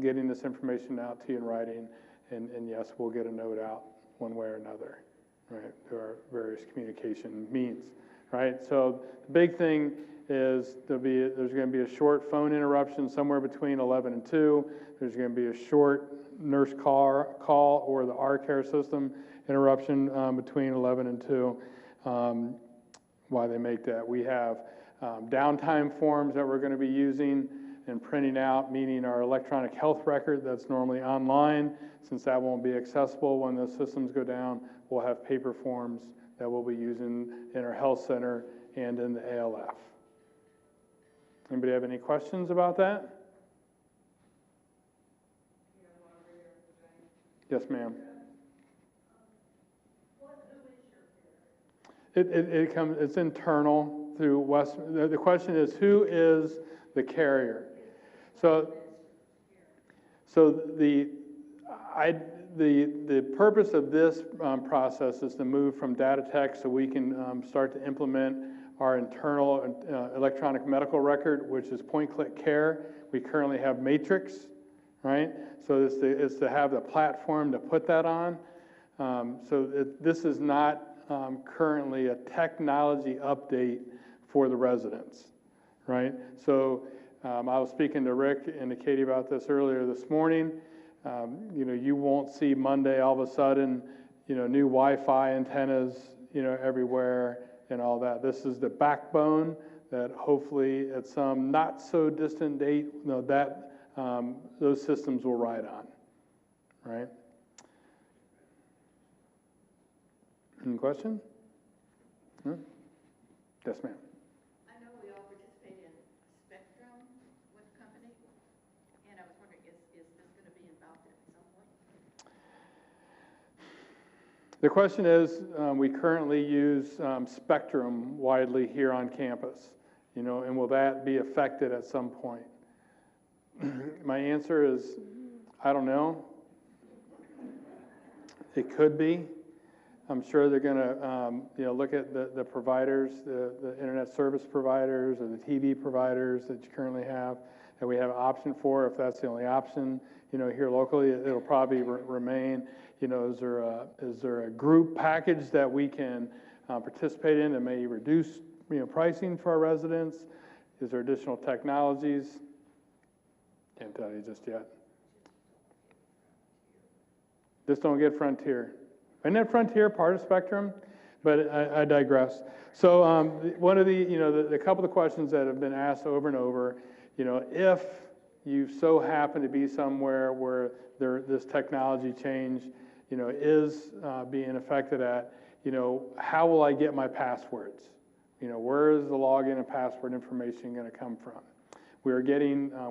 getting this information out to you in writing? And yes, we'll get a note out one way or another, right, through our various communication means, right? So the big thing is there's going to be a short phone interruption somewhere between 11 and 2. There's going to be a short nurse call or the R-Care system interruption between 11 and 2. Why they make that. We have downtime forms that we're going to be using and printing out, meaning our electronic health record that's normally online. Since that won't be accessible when the systems go down, we'll have paper forms that we'll be using in our health center and in the ALF. Anybody have any questions about that? Yes, ma'am. It's internal through West. The question is, who is the carrier? So the purpose of this process is to move from DataTech so we can start to implement our internal electronic medical record, which is point-click care. We currently have Matrix, right? So it's to have the platform to put that on. This is not currently a technology update for the residents, right? So I was speaking to Rick and to Katie about this earlier this morning. You won't see Monday all of a sudden, new Wi-Fi antennas, everywhere and all that. This is the backbone that hopefully at some not so distant date, those systems will ride on, right? Any question? No? Yes, ma'am. I know we all participate in Spectrum with the company, and I was wondering, is this going to be involved at some point? The question is, we currently use Spectrum widely here on campus, you know, and will that be affected at some point? My answer is, I don't know. It could be. I'm sure they're going to, you know, look at the providers, the internet service providers or the TV providers that you currently have, that we have an option for. If that's the only option, you know, here locally, it'll probably remain. You know, is there a group package that we can participate in that may reduce, you know, pricing for our residents? Is there additional technologies? Can't tell you just yet. Just don't get Frontier. Isn't that Frontier part of Spectrum? But I digress. So one of the, you know, the couple of questions that have been asked over and over, you know, if you so happen to be somewhere where this technology change, you know, is being affected at, you know, how will I get my passwords? You know, where is the login and password information going to come from? We're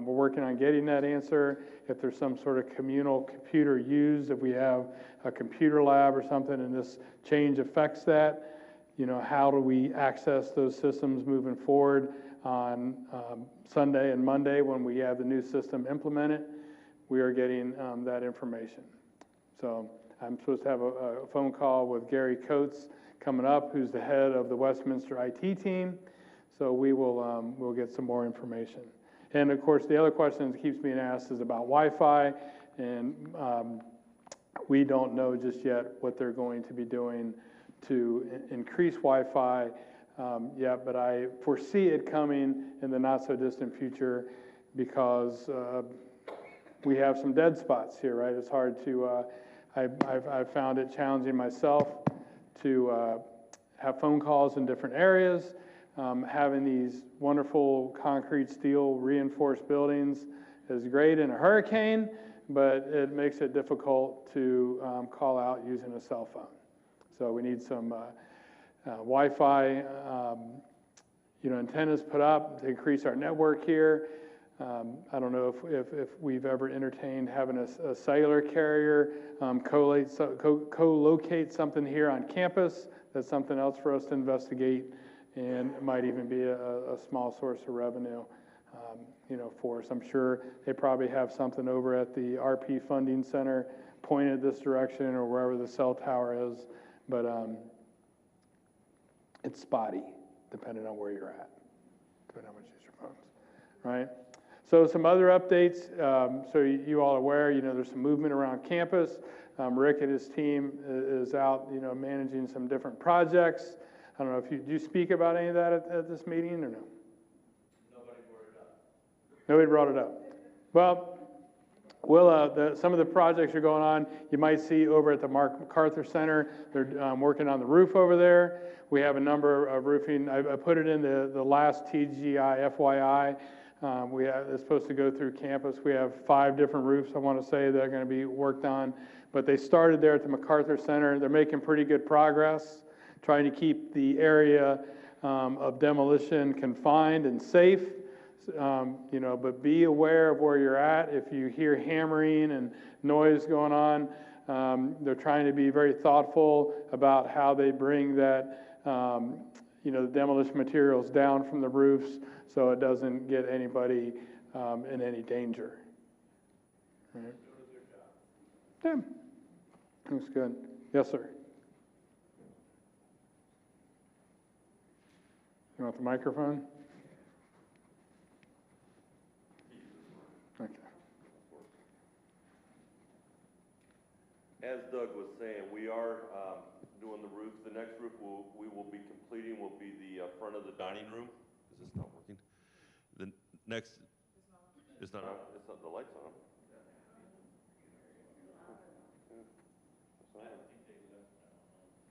working on getting that answer. If there's some sort of communal computer used, if we have a computer lab or something and this change affects that, you know, how do we access those systems moving forward on Sunday and Monday when we have the new system implemented? We are getting that information. So I'm supposed to have a phone call with Gary Coates coming up, who's the head of the Westminster IT team. So we will we'll get some more information. And of course, the other question that keeps being asked is about Wi-Fi, and we don't know just yet what they're going to be doing to increase Wi-Fi yet, but I foresee it coming in the not-so-distant future because we have some dead spots here, right? It's hard to, I've found it challenging myself to have phone calls in different areas. Having these wonderful concrete steel reinforced buildings is great in a hurricane, but it makes it difficult to call out using a cell phone. So we need some Wi-Fi you know, antennas put up to increase our network here. I don't know if we've ever entertained having a cellular carrier co-locate something here on campus. That's something else for us to investigate, and it might even be a small source of revenue, you know, for us. I'm sure they probably have something over at the RP Funding Center pointed this direction or wherever the cell tower is, but it's spotty, depending on where you're at, depending on how much you use your phones, right? So some other updates, so you all are aware, you know, there's some movement around campus. Rick and his team is out, you know, managing some different projects. I don't know if do you speak about any of that at this meeting or no? Nobody brought it up. Nobody brought it up. Well, some of the projects are going on. You might see over at the Mark MacArthur Center, they're working on the roof over there. We have a number of roofing. I put it in the last TGI FYI. It's supposed to go through campus. We have 5 different roofs, I want to say, that are going to be worked on. But they started there at the MacArthur Center. They're making pretty good progress, trying to keep the area of demolition confined and safe. You know, but be aware of where you're at. If you hear hammering and noise going on, they're trying to be very thoughtful about how they bring that, you know, the demolition materials down from the roofs so it doesn't get anybody in any danger. Right. Yeah, looks good. Yes, sir. You want the microphone? Okay. As Doug was saying, we are doing the roof. The next roof we will be completing will be the front of the dining room. Is this not working? The next, it's not on. It's not, the light's on.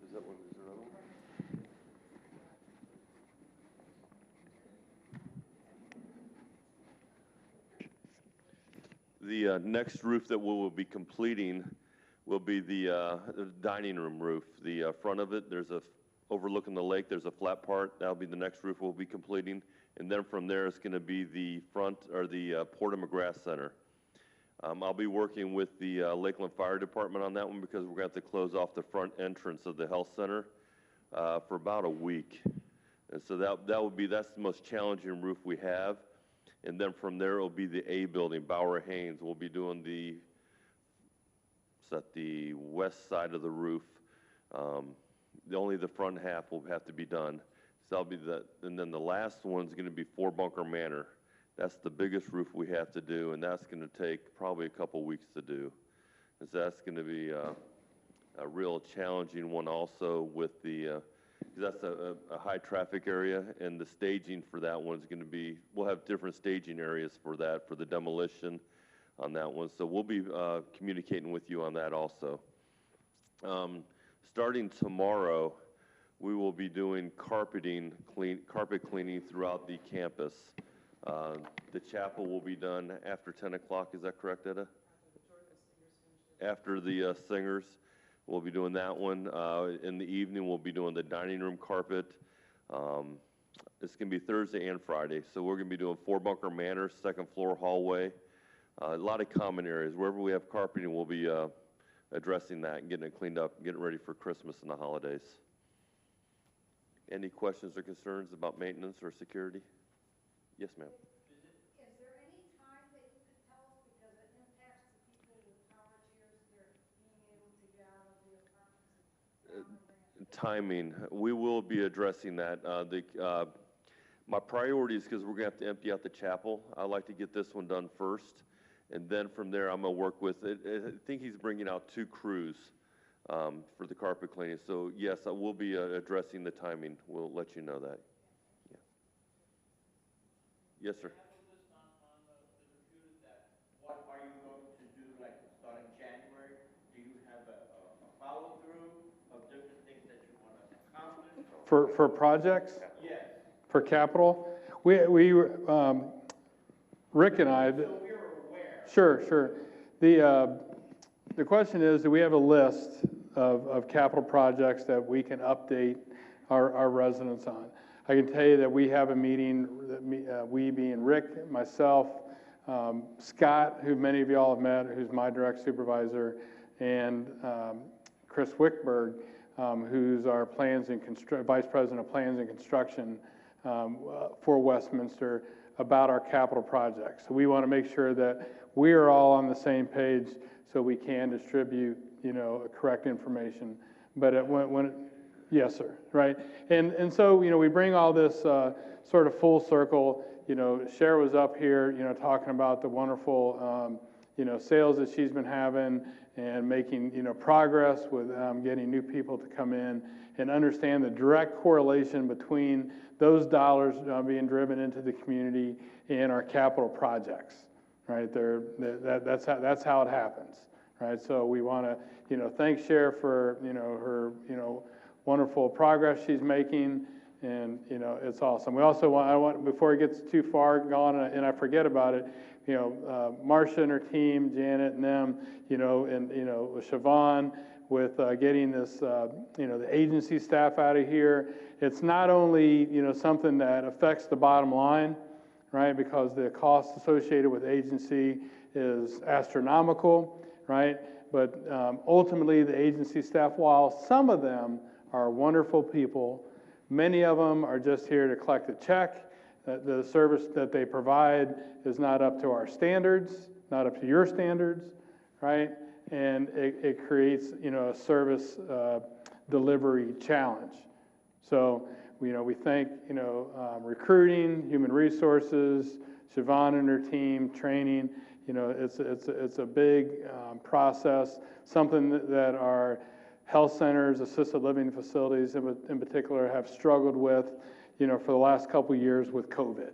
Is that one? Is there another one? The next roof that we will be completing will be the dining room roof. The front of it, there's a overlooking the lake. There's a flat part. That'll be the next roof we'll be completing, and then from there it's going to be the front or the Porter McGrath Center. I'll be working with the Lakeland Fire Department on that one because we're going to have to close off the front entrance of the health center for about a week. And so that's the most challenging roof we have. And then from there, it'll be the A building, Bauer Haynes. We'll be doing it's at the west side of the roof. Only the front half will have to be done. So that'll be and then the last one's going to be Four Bunker Manor. That's the biggest roof we have to do, and that's going to take probably a couple weeks to do. And so that's going to be a real challenging one also with the, because that's a high traffic area, and the staging for that one is going to be, we'll have different staging areas for that, for the demolition on that one. So we'll be communicating with you on that also. Starting tomorrow, we will be doing carpet cleaning throughout the campus. The chapel will be done after 10 o'clock, is that correct, Etta? After the singers, we'll be doing that one. In the evening, we'll be doing the dining room carpet. It's going to be Thursday and Friday, so we're going to be doing Four Bunker Manor, second floor hallway. A lot of common areas. Wherever we have carpeting, we'll be addressing that and getting it cleaned up, getting ready for Christmas and the holidays. Any questions or concerns about maintenance or security? Yes, ma'am. Is there any time that you could tell us, because it impacts the people with power tiers, they're being able to get out of the apartments? Timing, we will be addressing that. My priority is because we're going to have to empty out the chapel. I'd like to get this one done first, and then from there I'm going to work with it. I think he's bringing out 2 crews for the carpet cleaning. So yes, I will be addressing the timing. We'll let you know that. Yeah. Yes, sir. What are you going to do, like, starting January? Do you have a follow-through of different things that you want to accomplish? For projects? Yes. For capital? Rick and I. So we're aware. Sure. The question is, do we have a list of capital projects that we can update our residents on? I can tell you that we have a meeting, we being Rick, myself, Scott, who many of y'all have met, who's my direct supervisor, and Chris Wickberg, who's our Vice President of Plans and Construction for Westminster, about our capital projects. So we want to make sure that we are all on the same page so we can distribute, correct information. But yes, sir, right? And so, we bring all this sort of full circle. Cher was up here, talking about the wonderful, sales that she's been having and making, progress with getting new people to come in and understand the direct correlation between those dollars being driven into the community and our capital projects, right? That's how it happens, right? So we want to, thank Cher for, her, wonderful progress she's making, and, it's awesome. We also want, before it gets too far gone and I forget about it, Marcia and her team, Janet and them, and, Siobhan, with getting this, the agency staff out of here. It's not only, something that affects the bottom line, right, because the cost associated with agency is astronomical, right, but ultimately the agency staff, while some of them are wonderful people, many of them are just here to collect a check. The service that they provide is not up to our standards, not up to your standards, right? And it creates, a service delivery challenge. So, we thank, recruiting, human resources, Siobhan and her team, training. It's a big process, something that our health centers, assisted living facilities in particular have struggled with, for the last couple of years with COVID.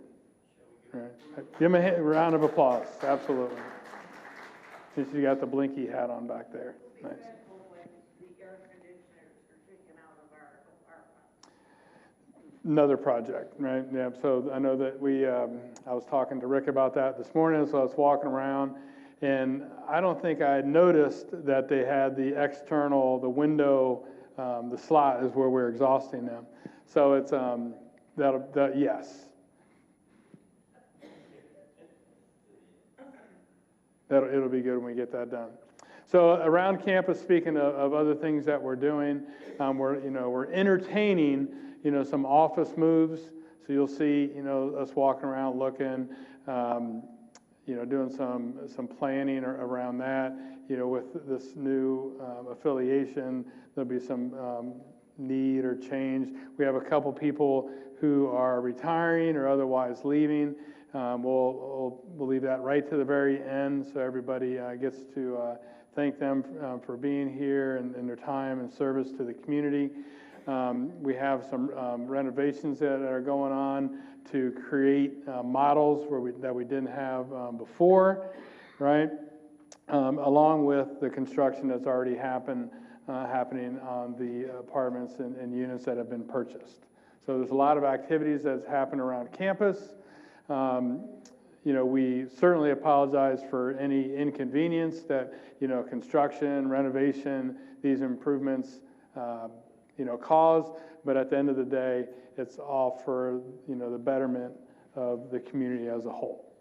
Right? Give them a round of applause, absolutely. Since you got the blinky hat on back there. Nice. The air conditioners are taken out of our apartment. Another project, right? Yeah, so I know that I was talking to Rick about that this morning, so I was walking around, and I don't think I had noticed that they had the window, the slot is where we're exhausting them. So it's, yes. It'll be good when we get that done. So around campus, speaking of other things that we're doing, we're entertaining, some office moves. So you'll see, us walking around looking, doing some planning around that. With this new affiliation, there'll be some need or change. We have a couple people who are retiring or otherwise leaving. We'll leave that right to the very end, so everybody gets to thank them for being here and their time and service to the community. We have some renovations that are going on to create models that we didn't have before, right? Along with the construction that's already happening on the apartments and units that have been purchased. So there's a lot of activities that's happened around campus. We certainly apologize for any inconvenience that, construction, renovation, these improvements, cause, but at the end of the day, it's all for, the betterment of the community as a whole,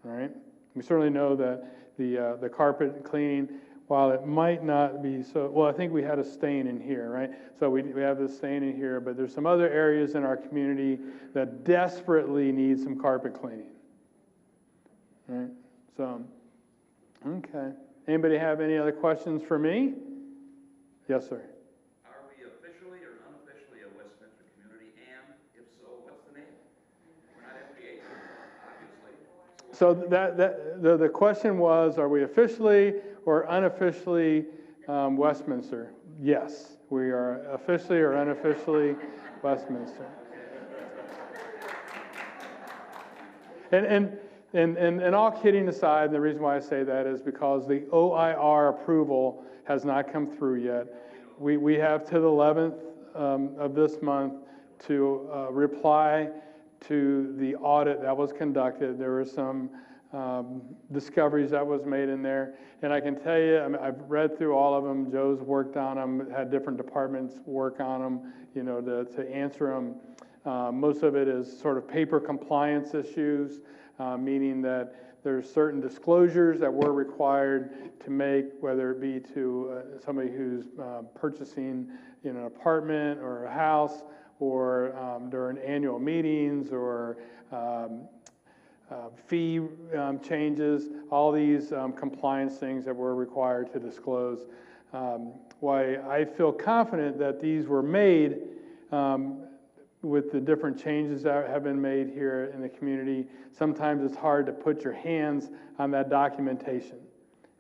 all right? We certainly know that the carpet cleaning, while it might not be so, well, I think we had a stain in here, right? So we have this stain in here, but there's some other areas in our community that desperately need some carpet cleaning, right? So, okay. Anybody have any other questions for me? Yes, sir. Are we officially or unofficially a Westminster community, and if so, what's the name? We're not FBA, obviously. So the question was, are we officially or unofficially Westminster? Yes, we are officially or unofficially Westminster. And all kidding aside, the reason why I say that is because the OIR approval has not come through yet. We have to the 11th of this month to reply to the audit that was conducted. There were some discoveries that was made in there. And I can tell you, I've read through all of them. Joe's worked on them, had different departments work on them, to answer them. Most of it is sort of paper compliance issues, meaning that there's certain disclosures that we're required to make, whether it be to somebody who's purchasing an apartment or a house, or during annual meetings, or fee changes, all these compliance things that we're required to disclose. Why I feel confident that these were made with the different changes that have been made here in the community. Sometimes it's hard to put your hands on that documentation,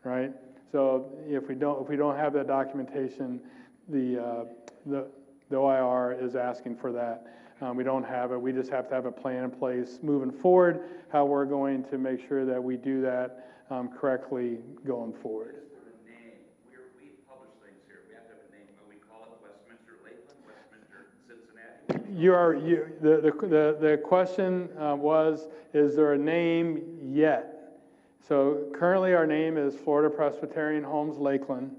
right? So if we don't have that documentation, the OIR is asking for that. We don't have it. We just have to have a plan in place moving forward, how we're going to make sure that we do that correctly going forward. We publish things here. We have to have a name. We call it Westminster Lakeland, Westminster Cincinnati. The question was, is there a name yet? So currently our name is Florida Presbyterian Homes Lakeland,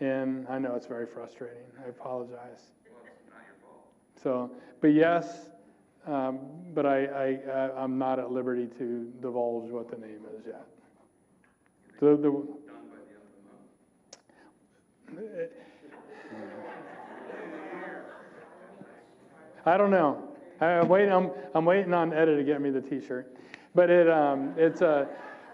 and I know it's very frustrating. I apologize. Well, it's not your fault. So, but yes, but I'm not at liberty to divulge what the name is yet. Done by the end of the month. I don't know. I'm waiting on Etta to get me the T-shirt, but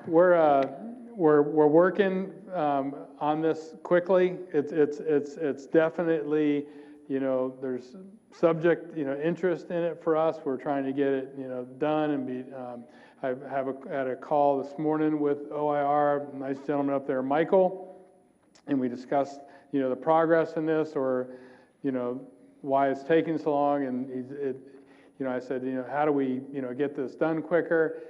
we're working on this quickly. It's definitely, there's subject, interest in it for us. We're trying to get it, done and be. I had a call this morning with OIR, nice gentleman up there, Michael, and we discussed, the progress in this, or, why it's taking so long. And I said, how do we, get this done quicker?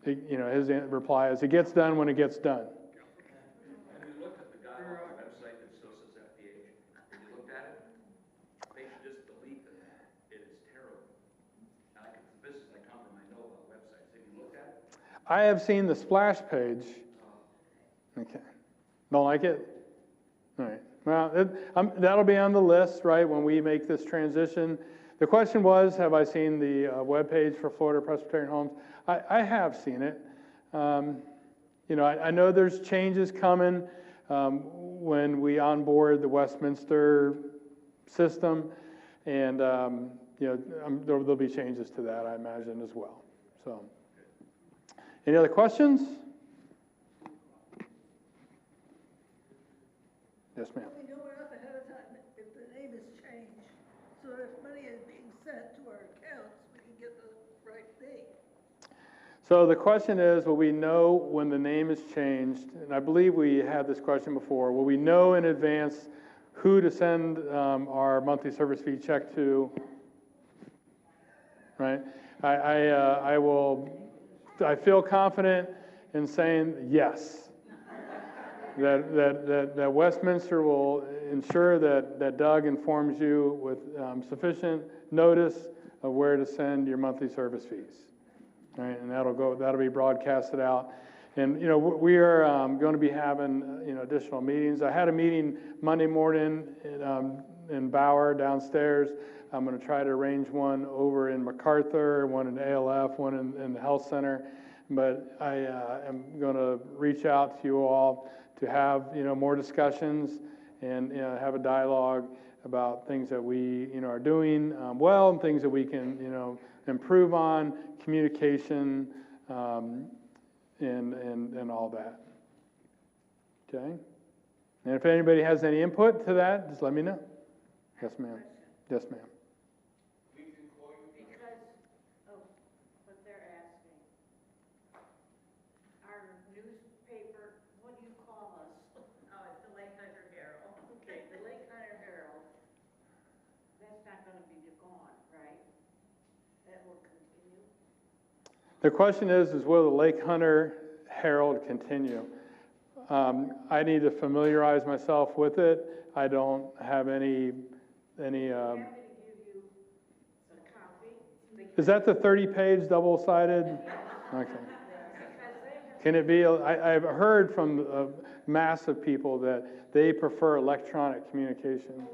His reply is, it gets done when it gets done. Have you looked at the guy on the website that still says FDH? Have you looked at it? They should just delete it. It is terrible. This is like coming from my know about websites. Have you looked at it? I have seen the splash page. Okay. Don't like it? All right. Well, that'll be on the list, right, when we make this transition. The question was, have I seen the webpage for Florida Presbyterian Homes? I have seen it. you know, I know there's changes coming when we onboard the Westminster system, and you know, there'll be changes to that, I imagine, as well. So, any other questions? Yes, ma'am. We know enough ahead of time if the name is changed, so that if money is being sent to our accounts, we can get the right thing. So the question is, will we know when the name is changed? And I believe we had this question before. Will we know in advance who to send our monthly service fee check to? Right? I feel confident in saying yes. That Westminster will ensure that Doug informs you with sufficient notice of where to send your monthly service fees. All right, and that'll be broadcasted out. And you know, we are going to be having additional meetings. I had a meeting Monday morning in Bauer downstairs. I'm going to try to arrange one over in MacArthur, one in ALF, one in the health center. But I am going to reach out to you all to have more discussions and have a dialogue about things that we are doing well and things that we can improve on, communication, and all that. Okay? And if anybody has any input to that, just let me know. Yes, ma'am. Yes, ma'am. Because of what they're asking, our newspaper, what do you call us? Oh, it's the Lake Hunter Herald. Okay, the Lake Hunter Herald, that's not gonna be gone, right? That will continue? The question is will the Lake Hunter Herald continue? I need to familiarize myself with it. I don't have any. Is that the 30-page double-sided? Okay. Can it be? I've heard from a mass of people that they prefer electronic communication.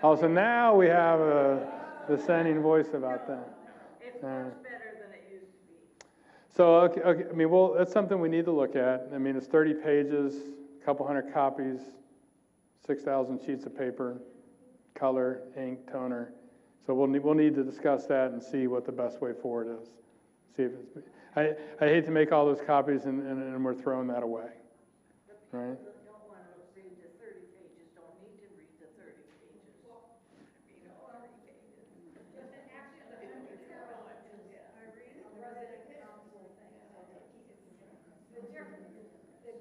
Oh, so now we have a dissenting voice about that. It's much better than it used to be. So, okay, I mean, well, that's something we need to look at. I mean, it's 30 pages, a couple hundred copies, 6,000 sheets of paper, color, ink, toner. So we'll need to discuss that and see what the best way forward is. See if it's, I hate to make all those copies and we're throwing that away, right? Don't want to read the 30 pages, don't need to read the 30 pages. Read all 30 pages. The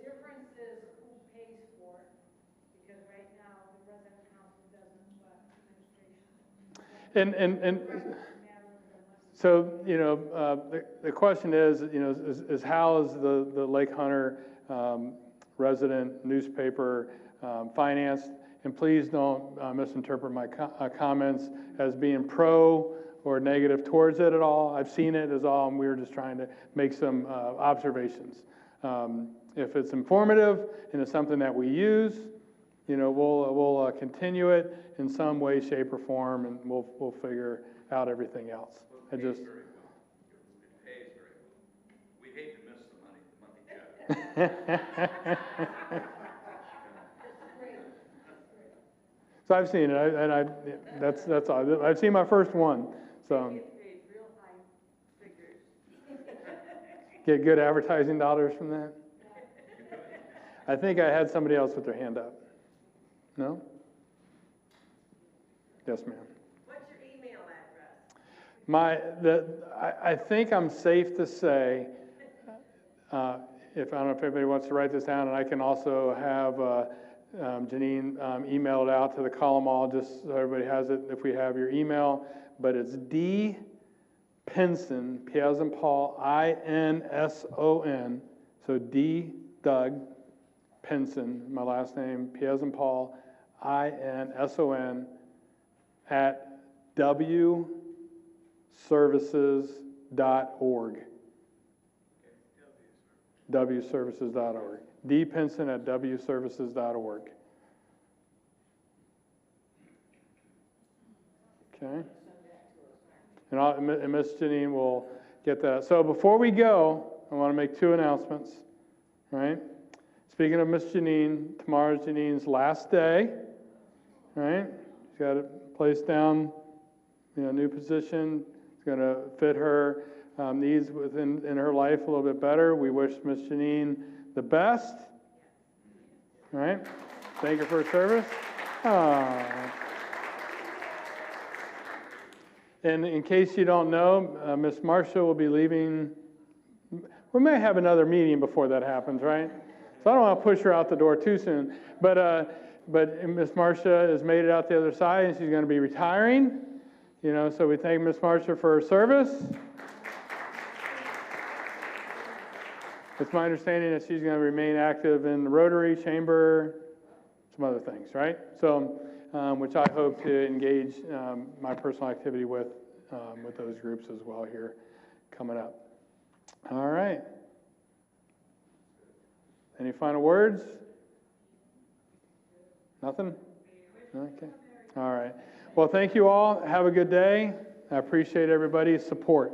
difference is who pays for it, because right now the resident council doesn't, administration. And so, the question is how is the Lake Hunter resident newspaper financed? And please don't misinterpret my comments as being pro or negative towards it at all. I've seen it as all, and we were just trying to make some observations. If it's informative and it's something that we use, we'll continue it in some way, shape, or form, and we'll figure out everything else. It pays very well. We hate to miss the monthly check. So I've seen it, and that's all. I've seen my first one. So get good advertising dollars from that. I think I had somebody else with their hand up. No? Yes, ma'am. What's your email address? I think I'm safe to say, if I don't know if anybody wants to write this down, and I can also have Janine email it out to the column all, just so everybody has it if we have your email. But it's D Pinson, P as in Paul, INSON. So D Doug Pinson, my last name, P as in Paul, INSON at wservices.org. wservices.org. D Pinson at wservices.org. Okay. And Miss Janine will get that. So before we go, I want to make 2 announcements, right? Speaking of Miss Janine, tomorrow's Janine's last day, right? She's got a place down, new position. It's going to fit her needs in her life a little bit better. We wish Miss Janine the best, right? Thank her for her service. And in case you don't know, Miss Marcia will be leaving. We may have another meeting before that happens, right? So I don't want to push her out the door too soon. But Miss Marcia has made it out the other side, and she's going to be retiring. So we thank Miss Marcia for her service. It's my understanding that she's going to remain active in the Rotary Chamber, some other things, right? So, which I hope to engage my personal activity with those groups as well here coming up. All right. Any final words? Nothing? Okay. All right. Well, thank you all. Have a good day. I appreciate everybody's support.